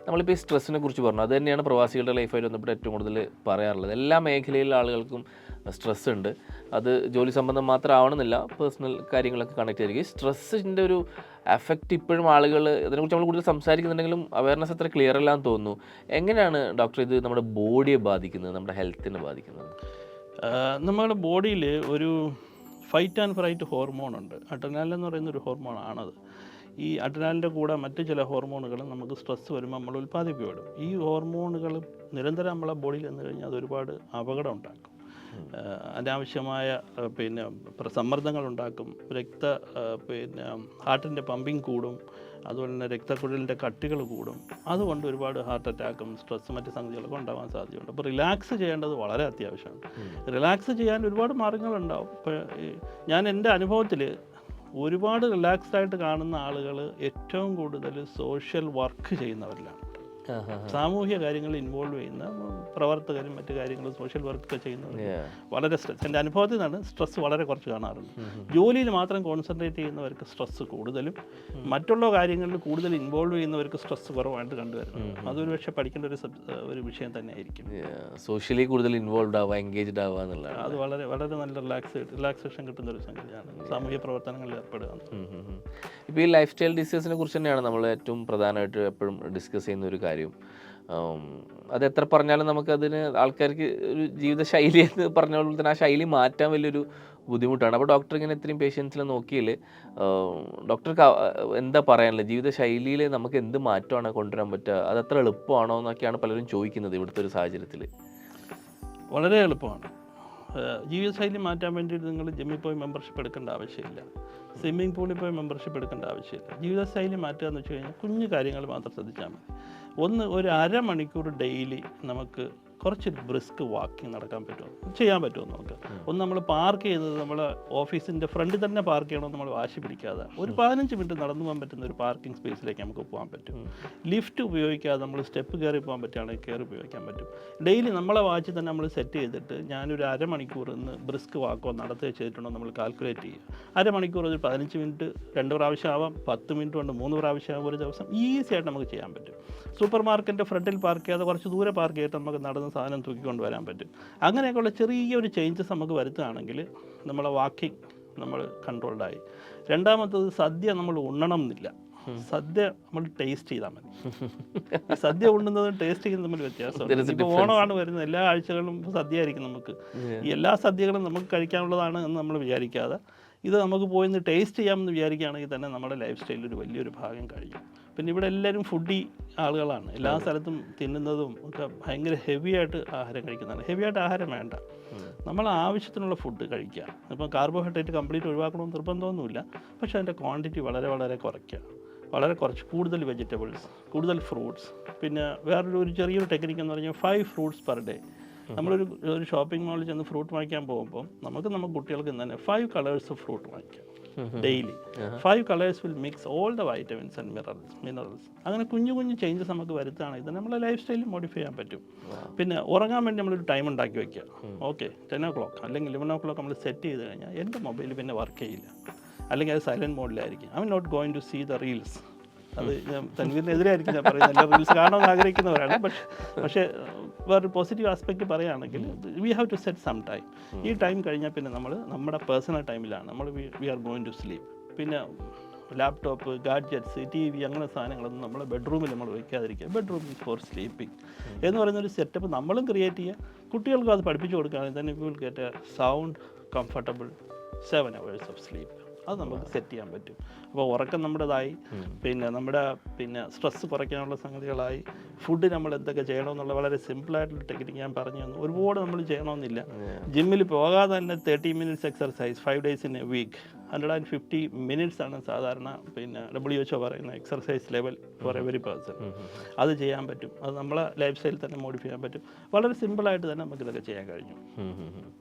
നമ്മളിപ്പോൾ ഈ സ്ട്രെസ്സിനെ കുറിച്ച് പറഞ്ഞു, അത് തന്നെയാണ് പ്രവാസികളുടെ ലൈഫായിട്ട് ബന്ധപ്പെട്ട് ഏറ്റവും കൂടുതൽ പറയാറുള്ളത്. എല്ലാ മേഖലയിലുള്ള ആളുകൾക്കും സ്ട്രെസ് ഉണ്ട്. അത് ജോലി സംബന്ധം മാത്രം ആവണമെന്നില്ല, പേഴ്സണൽ കാര്യങ്ങളൊക്കെ കണക്ട് ചെയ്തിരിക്കും. സ്ട്രെസ്സിൻ്റെ ഒരു എഫക്റ്റ് ഇപ്പോഴും ആളുകൾ അതിനെക്കുറിച്ച് നമ്മൾ കൂടുതൽ സംസാരിക്കുന്നുണ്ടെങ്കിലും അവയർനെസ് അത്ര ക്ലിയർ അല്ലാന്ന് തോന്നുന്നു. എങ്ങനെയാണ് ഡോക്ടർ ഇത് നമ്മുടെ ബോഡിയെ ബാധിക്കുന്നത്, നമ്മുടെ ഹെൽത്തിനെ ബാധിക്കുന്നത്?
നമ്മുടെ ബോഡിയിൽ ഒരു ഫൈറ്റ് ആൻഡ് ഫ്രൈറ്റ് ഹോർമോൺ ഉണ്ട്. അഡ്രിനാലിൻ എന്ന് പറയുന്ന ഒരു ഹോർമോൺ ആണത്. ഈ അഡ്രിനാലിൻ്റെ കൂടെ മറ്റ് ചില ഹോർമോണുകളും നമുക്ക് സ്ട്രെസ് വരുമ്പോൾ നമ്മൾ ഉൽപ്പാദിപ്പിക്കപ്പെടും. ഈ ഹോർമോണുകൾ നിരന്തരം നമ്മളെ ബോഡിയിൽ വന്നു കഴിഞ്ഞാൽ അത് ഒരുപാട് അപകടം ഉണ്ടാക്കും. അനാവശ്യമായ പിന്നെ സമ്മർദ്ദങ്ങൾ ഉണ്ടാക്കും. പിന്നെ ഹാർട്ടിൻ്റെ പമ്പിങ് കൂടും, അതുപോലെ തന്നെ രക്തക്കുഴലിൻ്റെ കട്ടികൾ കൂടും. അതുകൊണ്ട് ഒരുപാട് ഹാർട്ട് അറ്റാക്കും സ്ട്രെസ് മറ്റ് സംഗതികളൊക്കെ ഉണ്ടാകാൻ സാധ്യതയുണ്ട്. അപ്പോൾ റിലാക്സ് ചെയ്യേണ്ടത് വളരെ അത്യാവശ്യമാണ്. റിലാക്സ് ചെയ്യാൻ ഒരുപാട് മാർഗ്ഗങ്ങളുണ്ടാവും. ഇപ്പോൾ ഞാൻ എൻ്റെ അനുഭവത്തിൽ ഒരുപാട് റിലാക്സ്ഡ് ആയിട്ട് കാണുന്ന ആളുകൾ ഏറ്റവും കൂടുതൽ സോഷ്യൽ വർക്ക് ചെയ്യുന്നവരിലാണ്. സാമൂഹ്യ കാര്യങ്ങളിൽ ഇൻവോൾവ് ചെയ്യുന്ന പ്രവർത്തകരും മറ്റു കാര്യങ്ങളും സോഷ്യൽ വർക്കൊക്കെ ചെയ്യുന്നത് വളരെ സ്ട്രെസ്, എൻ്റെ അനുഭവത്തിൽ നിന്നാണ് സ്ട്രെസ് വളരെ കുറച്ച് കാണാറുണ്ട്. ജോലിയിൽ മാത്രം കോൺസെൻട്രേറ്റ് ചെയ്യുന്നവർക്ക് സ്ട്രെസ് കൂടുതലും, മറ്റുള്ള കാര്യങ്ങളിൽ കൂടുതൽ ഇൻവോൾവ് ചെയ്യുന്നവർക്ക് സ്ട്രെസ് കുറവായിട്ട് കണ്ടുവരുന്നത്. അതൊരു പക്ഷേ പഠിക്കേണ്ട ഒരു വിഷയം തന്നെ ആയിരിക്കും.
സോഷ്യലി കൂടുതൽ ഇൻവോൾവ് ആവുക, എൻഗേജ്ഡ് ആവുക എന്നുള്ളത്
അത് വളരെ വളരെ നല്ല റിലാക്സേഷൻ കിട്ടുന്ന ഒരു സംഗതിയാണ് സാമൂഹ്യ പ്രവർത്തനങ്ങളിൽ ഏർപ്പെടുക.
ഇപ്പോൾ ഈ ലൈഫ് സ്റ്റൈൽ ഡിസീസിനെ കുറിച്ച് തന്നെയാണ് നമ്മൾ ഏറ്റവും പ്രധാനമായിട്ട് എപ്പോഴും ഡിസ്കസ് ചെയ്യുന്ന ഒരു കാര്യം. അത് എത്ര പറഞ്ഞാലും നമുക്കതിന് ആൾക്കാർക്ക് ഒരു ജീവിതശൈലി എന്ന് പറഞ്ഞ പോലെ തന്നെ ആ ശൈലി മാറ്റാൻ വലിയൊരു ബുദ്ധിമുട്ടാണ്. അപ്പോൾ ഡോക്ടർ ഇങ്ങനെ ഇത്രയും പേഷ്യൻസിനെ നോക്കിയാൽ ഡോക്ടർക്ക് എന്താ പറയാനുള്ളത്? ജീവിതശൈലിയിൽ നമുക്ക് എന്ത് മാറ്റമാണ് കൊണ്ടുവരാൻ പറ്റുക? അത് അത്ര എളുപ്പമാണോ എന്നൊക്കെയാണ് പലരും ചോദിക്കുന്നത് ഇവിടുത്തെ ഒരു സാഹചര്യത്തിൽ.
വളരെ എളുപ്പമാണ്. ജീവിതശൈലി മാറ്റാൻ വേണ്ടിയിട്ട് നിങ്ങൾ ജിമ്മിൽ പോയി മെമ്പർഷിപ്പ് എടുക്കേണ്ട ആവശ്യമില്ല, സ്വിമ്മിംഗ് പൂളിൽ പോയി മെമ്പർഷിപ്പ് എടുക്കേണ്ട ആവശ്യമില്ല. ജീവിതശൈലി മാറ്റുക എന്ന് വെച്ച് കഴിഞ്ഞാൽ കുഞ്ഞു കാര്യങ്ങൾ മാത്രം ശ്രദ്ധിച്ചാൽ മതി. ഒരു അരമണിക്കൂർ ഡെയിലി നമുക്ക് കുറച്ച് ബ്രിസ്ക് വാക്കിംഗ് നടക്കാൻ പറ്റുമോ, ചെയ്യാൻ പറ്റുമോ നമുക്ക്. നമ്മൾ പാർക്ക് ചെയ്യുന്നത് നമ്മളെ ഓഫീസിൻ്റെ ഫ്രണ്ടിൽ തന്നെ പാർക്ക് ചെയ്യണമെന്ന് നമ്മൾ വാശി പിടിക്കാതെ ഒരു 15 മിനിറ്റ് നടന്നു പോകാൻ പറ്റുന്ന ഒരു പാർക്കിംഗ് സ്പേസിലേക്ക് നമുക്ക് പോകാൻ പറ്റും. ലിഫ്റ്റ് ഉപയോഗിക്കാതെ നമ്മൾ സ്റ്റെപ്പ് കയറി പോകാൻ പറ്റുകയാണെങ്കിൽ കയറി ഉപയോഗിക്കാൻ പറ്റും. ഡെയിലി നമ്മളെ വാച്ചിൽ തന്നെ നമ്മൾ സെറ്റ് ചെയ്തിട്ട് ഞാനൊരു അരമണിക്കൂർ ഇന്ന് ബ്രിസ്ക് വാക്കോ നടത്തുകയോ ചെയ്തിട്ടുണ്ടോ നമ്മൾ കാൽക്കുലേറ്റ് ചെയ്യുക. അരമണിക്കൂർ ഒരു 15 മിനിറ്റ് 2 പ്രാവശ്യം ആവാം, 10 മിനിറ്റ് കൊണ്ട് 3 പ്രാവശ്യം ആവാം. ഒരു ദിവസം ഈസി ആയിട്ട് നമുക്ക് ചെയ്യാൻ പറ്റും. സൂപ്പർ മാർക്കറ്റിൻ്റെ ഫ്രണ്ടിൽ പാർക്ക് ചെയ്യാതെ കുറച്ച് ദൂരെ പാർക്ക് ചെയ്തിട്ട് നമുക്ക് നടന്ന് സാധനം തൂക്കിക്കൊണ്ട് വരാൻ പറ്റും. അങ്ങനെയൊക്കെയുള്ള ചെറിയൊരു ചേഞ്ചസ് നമുക്ക് വരുത്തുകയാണെങ്കിൽ നമ്മളെ വാക്കിംഗ് നമ്മൾ കൺട്രോൾഡായി. രണ്ടാമത്തത് സദ്യ നമ്മൾ ഉണ്ണണം എന്നില്ല, സദ്യ നമ്മൾ ടേസ്റ്റ് ചെയ്താൽ മതി. സദ്യ ഉണ്ണുന്നതും ടേസ്റ്റ് ചെയ്യുന്നതും തമ്മിൽ വ്യത്യാസമുണ്ട്. ഇപ്പോൾ ഓണമാണ് വരുന്നത്, എല്ലാ ആഴ്ചകളും സദ്യ ആയിരിക്കും നമുക്ക്. ഈ എല്ലാ സദ്യകളും നമുക്ക് കഴിക്കാനുള്ളതാണ് എന്ന് നമ്മൾ വിചാരിക്കാതെ ഇത് നമുക്ക് പോയി ടേസ്റ്റ് ചെയ്യാമെന്ന് വിചാരിക്കുകയാണെങ്കിൽ തന്നെ നമ്മുടെ ലൈഫ് സ്റ്റൈലിൽ ഒരു വലിയൊരു ഭാഗം കഴിയും. പിന്നെ ഇവിടെ എല്ലാവരും ഫുഡി ആളുകളാണ്, എല്ലാ സ്ഥലത്തും തിന്നുന്നതും ഒക്കെ ഭയങ്കര ഹെവി ആയിട്ട് ആഹാരം കഴിക്കുന്നതാണ്. ഹെവി ആയിട്ട് ആഹാരം വേണ്ട, നമ്മൾ ആവശ്യത്തിനുള്ള ഫുഡ് കഴിക്കുക. ഇപ്പം കാർബോഹൈഡ്രേറ്റ് കംപ്ലീറ്റ് ഒഴിവാക്കണമെന്ന് നിർബന്ധമൊന്നുമില്ല, പക്ഷേ അതിൻ്റെ ക്വാണ്ടിറ്റി വളരെ വളരെ കുറയ്ക്കുക. വളരെ കുറച്ച് കൂടുതൽ വെജിറ്റബിൾസ്, കൂടുതൽ ഫ്രൂട്ട്സ്. പിന്നെ വേറൊരു ചെറിയൊരു ടെക്നിക്ക് എന്ന് പറഞ്ഞാൽ 5 ഫ്രൂട്ട്സ് പെർ ഡേ. നമ്മളൊരു ഷോപ്പിംഗ് മാളിൽ ചെന്ന് ഫ്രൂട്ട് വാങ്ങിക്കാൻ പോകുമ്പോൾ നമുക്ക് കുട്ടികൾക്ക് തന്നെ 5 കളേഴ്സ് ഓഫ് ഫ്രൂട്ട് വാങ്ങിക്കാം daily. 5 colours will mix all the vitamins and minerals. അങ്ങനെ കുഞ്ഞു കുഞ്ഞു ചേഞ്ചസ് നമുക്ക് വരുത്തുകയാണെങ്കിൽ ഇത് നമ്മളെ ലൈഫ് സ്റ്റൈലിൽ മോഡിഫൈ ചെയ്യാൻ പറ്റും. പിന്നെ ഉറങ്ങാൻ വേണ്ടി നമ്മളൊരു ടൈം ഉണ്ടാക്കി വയ്ക്കുക. ഓക്കെ, 10 o'clock അല്ലെങ്കിൽ 11 o'clock നമ്മൾ സെറ്റ് ചെയ്ത് കഴിഞ്ഞാൽ എൻ്റെ മൊബൈൽ പിന്നെ വർക്ക് ചെയ്യില്ല, അല്ലെങ്കിൽ അത് സൈലൻറ്റ് മോഡിലായിരിക്കും. I'm not going to see the reels. അത് തൻവീറിനെതിരായിരിക്കും ഞാൻ പറയുന്നത്, എല്ലാ റീൽസ് കാണണമെന്ന് ആഗ്രഹിക്കുന്നവരാണ്. പക്ഷേ വേറൊരു പോസിറ്റീവ് ആസ്പെക്റ്റ് പറയുകയാണെങ്കിൽ we have to set some time. ഈ ടൈം കഴിഞ്ഞാൽ പിന്നെ നമ്മൾ നമ്മുടെ പേഴ്സണൽ ടൈമിലാണ് we are going to sleep. പിന്നെ ലാപ്ടോപ്പ്, ഗാഡ്ജറ്റ്സ്, TV അങ്ങനെ സാധനങ്ങളൊന്നും നമ്മളെ ബെഡ്റൂമിൽ നമ്മൾ വയ്ക്കാതിരിക്കുക. ബെഡ്റൂം ഈസ് ഫോർ സ്ലീപ്പിംഗ് എന്ന് പറയുന്നൊരു സെറ്റപ്പ് നമ്മളും ക്രിയേറ്റ് ചെയ്യുക, കുട്ടികൾക്കും അത് പഠിപ്പിച്ചു കൊടുക്കുകയാണെങ്കിൽ തന്നെ will get A sound comfortable 7 hours of sleep. അത് നമുക്ക് സെറ്റ് ചെയ്യാൻ പറ്റും. അപ്പോൾ ഉറക്കം നമ്മുടേതായി, പിന്നെ സ്ട്രെസ് കുറയ്ക്കാനുള്ള സംഗതികളായി, ഫുഡ് നമ്മൾ എന്തൊക്കെ ചെയ്യണമെന്നുള്ള വളരെ സിമ്പിളായിട്ടുള്ള ടെക്നിക്ക് ഞാൻ പറഞ്ഞു തന്നു. ഒരുപാട് നമ്മൾ ചെയ്യണമെന്നില്ല. ജിമ്മിൽ പോകാതെ തന്നെ 30 minutes exercise 5 days in a week, 150 minutes ആണ് സാധാരണ WHO പറയുന്ന exercise level for every person. അത് ചെയ്യാൻ പറ്റും. അത് നമ്മളെ ലൈഫ് സ്റ്റൈൽ തന്നെ മോഡിഫൈ ചെയ്യാൻ പറ്റും. വളരെ സിമ്പിളായിട്ട് തന്നെ നമുക്ക് ഇതൊക്കെ ചെയ്യാൻ കഴിഞ്ഞു.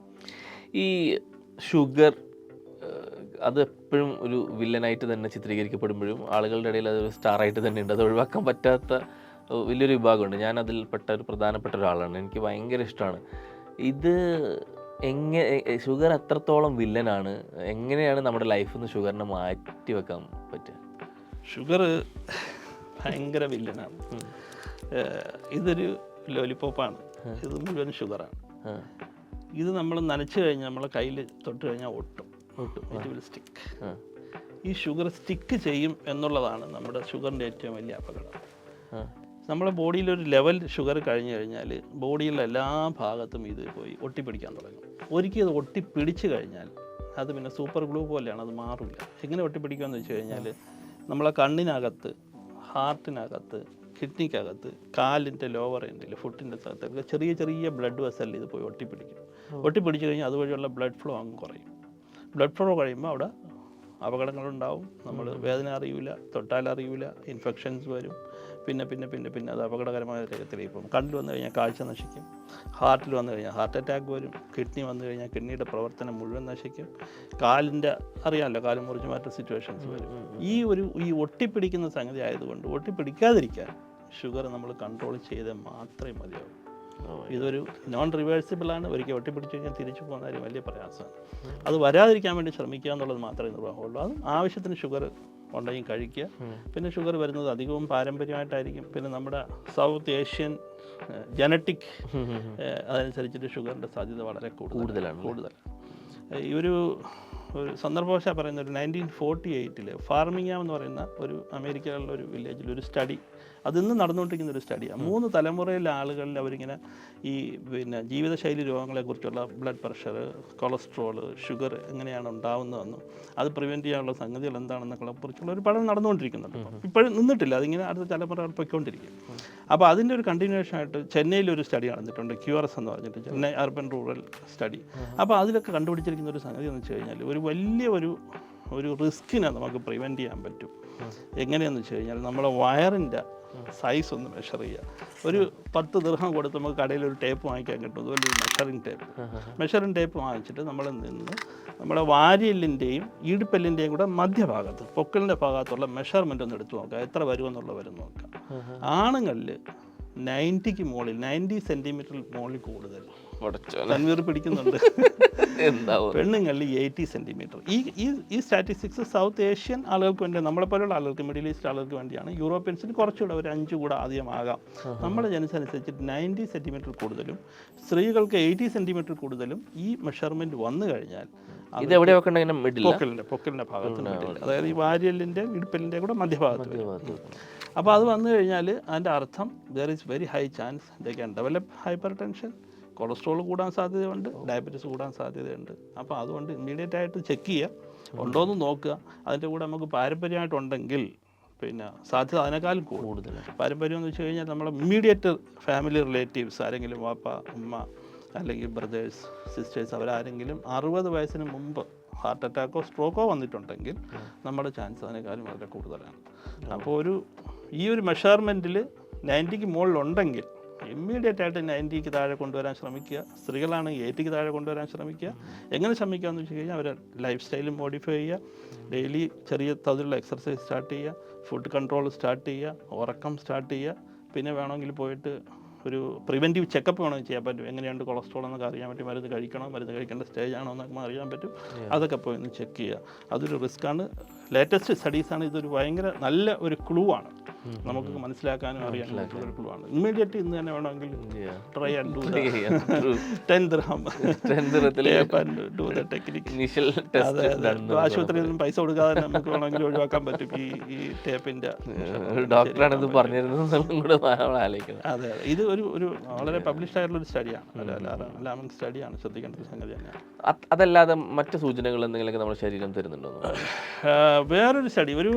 ഈ ഷുഗർ അത് എപ്പോഴും ഒരു വില്ലനായിട്ട് തന്നെ ചിത്രീകരിക്കപ്പെടുമ്പോഴും ആളുകളുടെ ഇടയിൽ അതൊരു സ്റ്റാറായിട്ട് തന്നെ ഉണ്ട്. അത് ഒഴിവാക്കാൻ പറ്റാത്ത വലിയൊരു വിഭാഗമുണ്ട്. ഞാൻ അതിൽപ്പെട്ട ഒരു പ്രധാനപ്പെട്ട ഒരാളാണ്. എനിക്ക് ഭയങ്കര ഇഷ്ടമാണ് ഇത്. ഷുഗർ എത്രത്തോളം വില്ലനാണ്, എങ്ങനെയാണ് നമ്മുടെ ലൈഫിൽ നിന്ന് ഷുഗറിനെ മാറ്റി വെക്കാൻ പറ്റുക?
ഷുഗർ ഭയങ്കര വില്ലനാണ്. ഇതൊരു ലോലിപ്പോപ്പാണ്. ഇത് മുഴുവൻ ഷുഗറാണ്. ഇത് നമ്മൾ നനച്ചു കഴിഞ്ഞാൽ നമ്മളെ കയ്യിൽ തൊട്ട് കഴിഞ്ഞാൽ ഒട്ടും ഇറ്റ് വിൽ സ്റ്റിക്ക്. ഈ ഷുഗർ സ്റ്റിക്ക് ചെയ്യും എന്നുള്ളതാണ് നമ്മുടെ ഷുഗറിൻ്റെ ഏറ്റവും വലിയ അപകടം. നമ്മുടെ ബോഡിയിലൊരു ലെവൽ ഷുഗർ കഴിഞ്ഞു കഴിഞ്ഞാൽ ബോഡിയിലെ എല്ലാ ഭാഗത്തും ഇത് പോയി ഒട്ടിപ്പിടിക്കാൻ തുടങ്ങും. ഒരിക്കലും അത് ഒട്ടിപ്പിടിച്ച് കഴിഞ്ഞാൽ അത് പിന്നെ സൂപ്പർ ഗ്ലൂ പോലെയാണ്, അത് മാറില്ല. എങ്ങനെ ഒട്ടിപ്പിടിക്കുമെന്ന് വെച്ച് കഴിഞ്ഞാൽ നമ്മളെ കണ്ണിനകത്ത്, ഹാർട്ടിനകത്ത്, കിഡ്നിക്കകത്ത്, കാലിൻ്റെ ലോവർ എൻഡിൽ, ഫുട്ടിൻ്റെ സ്ഥലത്തൊക്കെ ചെറിയ ചെറിയ ബ്ലഡ് വെസലിൽ ഇത് പോയി ഒട്ടിപ്പിടിക്കും. ഒട്ടിപ്പിടിച്ച് കഴിഞ്ഞാൽ അതുവഴിയുള്ള ബ്ലഡ് ഫ്ലോ അങ്ങ് കുറയും. ബ്ലഡ് ഫ്ലോ കഴിയുമ്പോൾ അവിടെ അപകടങ്ങളുണ്ടാവും. നമ്മൾ വേദന അറിയില്ല, തൊട്ടാലറിയില്ല, ഇൻഫെക്ഷൻസ് വരും. പിന്നെ അത് അപകടകരമായ രംഗത്തിലേക്ക് പോകും. കണ്ണിൽ വന്നു കഴിഞ്ഞാൽ കാഴ്ച നശിക്കും. ഹാർട്ടിൽ വന്നു കഴിഞ്ഞാൽ ഹാർട്ട് അറ്റാക്ക് വരും. കിഡ്നി വന്നു കഴിഞ്ഞാൽ കിഡ്നിയുടെ പ്രവർത്തനം മുഴുവൻ നശിക്കും. കാലിൻ്റെ അറിയാമല്ലോ, കാല് മുറിച്ച് മാറ്റുന്ന സിറ്റുവേഷൻസ് വരും. ഈ ഒട്ടിപ്പിടിക്കുന്ന സംഗതി ആയതുകൊണ്ട് ഒട്ടിപ്പിടിക്കാതിരിക്കാൻ ഷുഗർ നമ്മൾ കൺട്രോൾ ചെയ്താൽ മാത്രമേ മതിയാവും. ഇതൊരു നോൺ റിവേഴ്സിബിളാണ്. ഒരിക്കൽ ഒട്ടിപ്പിടിച്ച് കഴിഞ്ഞാൽ തിരിച്ചു പോകുന്ന കാര്യം വലിയ പ്രയാസമാണ്. അത് വരാതിരിക്കാൻ വേണ്ടി ശ്രമിക്കുക എന്നുള്ളത് മാത്രമേ നിർവാഹമുള്ളൂ. അതും ആവശ്യത്തിന് ഷുഗർ ഉണ്ടെങ്കിൽ കഴിക്കുക. പിന്നെ ഷുഗർ വരുന്നത് അധികവും പാരമ്പര്യമായിട്ടായിരിക്കും. പിന്നെ നമ്മുടെ സൗത്ത് ഏഷ്യൻ ജനറ്റിക് അതനുസരിച്ചിട്ട് ഷുഗറിൻ്റെ സാധ്യത വളരെ കൂടുതലാണ്. ഈ ഒരു സന്ദർഭവശാൽ പറയുന്ന ഒരു 1948 ഫാർമിംഗാം എന്ന് പറയുന്ന ഒരു അമേരിക്കയിലുള്ള ഒരു വില്ലേജിൽ ഒരു സ്റ്റഡി, അതിന്ന് നടന്നുകൊണ്ടിരിക്കുന്ന ഒരു സ്റ്റഡിയാണ്. 3 തലമുറയിലെ ആളുകളിൽ അവരിങ്ങനെ ഈ ജീവിതശൈലി രോഗങ്ങളെക്കുറിച്ചുള്ള ബ്ലഡ് പ്രഷർ, കൊളസ്ട്രോൾ, ഷുഗർ എങ്ങനെയാണ് ഉണ്ടാവുന്നതെന്നും അത് പ്രിവെൻറ്റ് ചെയ്യാനുള്ള സംഗതികൾ എന്താണെന്നൊക്കെ കുറിച്ചുള്ള ഒരു പഠനം നടന്നുകൊണ്ടിരിക്കുന്നുണ്ട്. ഇപ്പോഴും നിന്നിട്ടില്ല, അതിങ്ങനെ അടുത്ത തലമുറകൾ പൊയ്ക്കൊണ്ടിരിക്കും. അപ്പോൾ അതിൻ്റെ ഒരു കണ്ടിന്യൂഷൻ ആയിട്ട് ചെന്നൈയിലൊരു സ്റ്റഡി നടന്നിട്ടുണ്ട്, QRS എന്ന് പറഞ്ഞിട്ട്, ചെന്നൈ അർബൻ റൂറൽ സ്റ്റഡി. അപ്പോൾ അതിലൊക്കെ കണ്ടുപിടിച്ചിരിക്കുന്ന ഒരു സംഗതി എന്ന് വെച്ച് കഴിഞ്ഞാൽ ഒരു വലിയ ഒരു റിസ്കിനെ നമുക്ക് പ്രിവെൻറ്റ് ചെയ്യാൻ പറ്റും. എങ്ങനെയാണെന്ന് വെച്ച് കഴിഞ്ഞാൽ നമ്മളെ വയറിൻ്റെ സൈസ് ഒന്ന് മെഷർ ചെയ്യുക. ഒരു 10 ദിർഹം കൊടുത്ത് നമുക്ക് കടയിൽ ഒരു ടേപ്പ് വാങ്ങിക്കാൻ കിട്ടും, അതുപോലെ ഒരു മെഷറിംഗ് ടേപ്പ് വാങ്ങിച്ചിട്ട് നമ്മൾ നിന്ന് നമ്മുടെ വാരിയെല്ലിൻ്റെയും ഇടുപ്പെല്ലിൻ്റെയും കൂടെ മധ്യഭാഗത്ത്, പൊക്കലിൻ്റെ ഭാഗത്തുള്ള മെഷർമെൻ്റ് ഒന്ന് എടുത്ത് നോക്കുക, എത്ര വരുമെന്നുള്ള വരും നോക്കാം. ആണുങ്ങളിൽ 90 സെൻറ്റിമീറ്റർ മുകളിൽ കൂടുതൽ തൻവീർ പിടിക്കുന്നുണ്ട്. പെണ്ണുങ്ങളിൽ 80 സെൻറ്റിമീറ്റർ. ഈ സ്റ്റാറ്റിസ്റ്റിക്സ് സൗത്ത് ഏഷ്യൻ ആളുകൾക്ക് വേണ്ടി, നമ്മളെപ്പോലുള്ള ആളുകൾക്ക്, മിഡിൽ ഈസ്റ്റ് ആളുകൾക്ക് വേണ്ടിയാണ്. യൂറോപ്യൻസിന് കുറച്ചുകൂടെ ഒരു 5 കൂടെ അധികമാകാം. നമ്മുടെ ജനസനുസരിച്ചിട്ട് 90 സെൻറ്റിമീറ്റർ കൂടുതലും സ്ത്രീകൾക്ക് 80 സെൻറ്റിമീറ്റർ കൂടുതലും ഈ മെഷർമെൻറ്റ് വന്നു കഴിഞ്ഞാൽ പൊക്കലിൻ്റെ ഭാഗത്ത്, അതായത് ഈ വാരിയലിൻ്റെ ഇടുപ്പലിൻ്റെ കൂടെ മധ്യഭാഗത്ത്. അപ്പോൾ അത് വന്നു കഴിഞ്ഞാൽ അതിൻ്റെ അർത്ഥം there is very high chance they can develop hyper tension, cholesterol കൂടാൻ സാധ്യതയുണ്ട്, ഡയബറ്റീസ് കൂടാൻ സാധ്യതയുണ്ട്. അപ്പോൾ അതുകൊണ്ട് ഇമ്മീഡിയറ്റ് ആയിട്ട് ചെക്ക് ചെയ്യുക, ഉണ്ടോയെന്ന് നോക്കുക. അതിൻ്റെ കൂടെ നമുക്ക് പാരമ്പര്യമായിട്ടുണ്ടെങ്കിൽ പിന്നെ സാധ്യത അതിനേക്കാളും കൂടുതൽ. പാരമ്പര്യം എന്ന് വെച്ച് കഴിഞ്ഞാൽ നമ്മൾ ഇമ്മീഡിയറ്റ് ഫാമിലി റിലേറ്റീവ്സ് ആരെങ്കിലും, വാപ്പ, ഉമ്മ, അല്ലെങ്കിൽ ബ്രദേഴ്സ്, സിസ്റ്റേഴ്സ്, അവരാരെങ്കിലും 60 വയസ്സിന് മുമ്പ് ഹാർട്ട് അറ്റാക്കോ സ്ട്രോക്കോ വന്നിട്ടുണ്ടെങ്കിൽ നമ്മുടെ ചാൻസ് അതിനേക്കാളും വളരെ കൂടുതലാണ്. അപ്പോൾ ഈ ഒരു മെഷർമെൻറ്റിൽ 90ക്ക് മുകളിലുണ്ടെങ്കിൽ ഇമ്മീഡിയറ്റ് ആയിട്ട് 90ക്ക് താഴെ കൊണ്ടുവരാൻ ശ്രമിക്കുക. സ്ത്രീകളാണെങ്കിൽ 80ക്ക് താഴെ കൊണ്ടുവരാൻ ശ്രമിക്കുക. എങ്ങനെ ശ്രമിക്കുക എന്ന് വെച്ച് കഴിഞ്ഞാൽ അവരെ ലൈഫ് സ്റ്റൈൽ മോഡിഫൈ ചെയ്യുക, ഡെയിലി ചെറിയ തോതിലുള്ള എക്സർസൈസ് സ്റ്റാർട്ട് ചെയ്യുക, ഫുഡ് കൺട്രോൾ സ്റ്റാർട്ട് ചെയ്യുക, ഉറക്കം സ്റ്റാർട്ട് ചെയ്യുക. പിന്നെ വേണമെങ്കിൽ പോയിട്ട് ഒരു പ്രിവെൻറ്റീവ് ചെക്കപ്പ് വേണമെങ്കിൽ ചെയ്യാൻ പറ്റും. എങ്ങനെയുണ്ട് കൊളസ്ട്രോൾ എന്നൊക്കെ അറിയാൻ പറ്റും. മരുന്ന് കഴിക്കണോ, മരുന്ന് കഴിക്കേണ്ട സ്റ്റേജ് ആണോ എന്നൊക്കെ അറിയാൻ പറ്റും. അതൊക്കെ പോയി ഒന്ന് ചെക്ക് ചെയ്യുക. അതൊരു റിസ്ക്കാണ്. ലേറ്റസ്റ്റ് സ്റ്റഡീസാണ്. ഇതൊരു ഭയങ്കര നല്ല ഒരു ക്ലൂ ആണ്, നമുക്ക് മനസ്സിലാക്കാനും അറിയാനും ഒരു ക്ലൂ ആണ്. ഇമ്മീഡിയറ്റ് ഇന്ന് തന്നെ വേണമെങ്കിൽ try and do 10 dirham do the technique. ആശുപത്രിയിൽ നിന്നും പൈസ കൊടുക്കാതെ നമുക്ക് വേണമെങ്കിൽ ഒഴിവാക്കാൻ പറ്റും ഈ ടേപ്പിന്റെ.
ഡോക്ടറാണ് ഇത് പറഞ്ഞിരുന്നത്.
അതെ, ഇത് ഒരു വളരെ പബ്ലിഷ്ഡ് ആയിട്ടുള്ള ഒരു സ്റ്റഡിയാണ്, അലാമിംഗ് സ്റ്റഡിയാണ്, ശ്രദ്ധിക്കേണ്ട ഒരു സംഗതി തന്നെയാണ്.
അതല്ലാതെ മറ്റ് സൂചനകൾ എന്തെങ്കിലുമൊക്കെ നമ്മുടെ ശരീരം തരുന്നുണ്ടോ?
വേറൊരു സ്റ്റഡി, ഒരു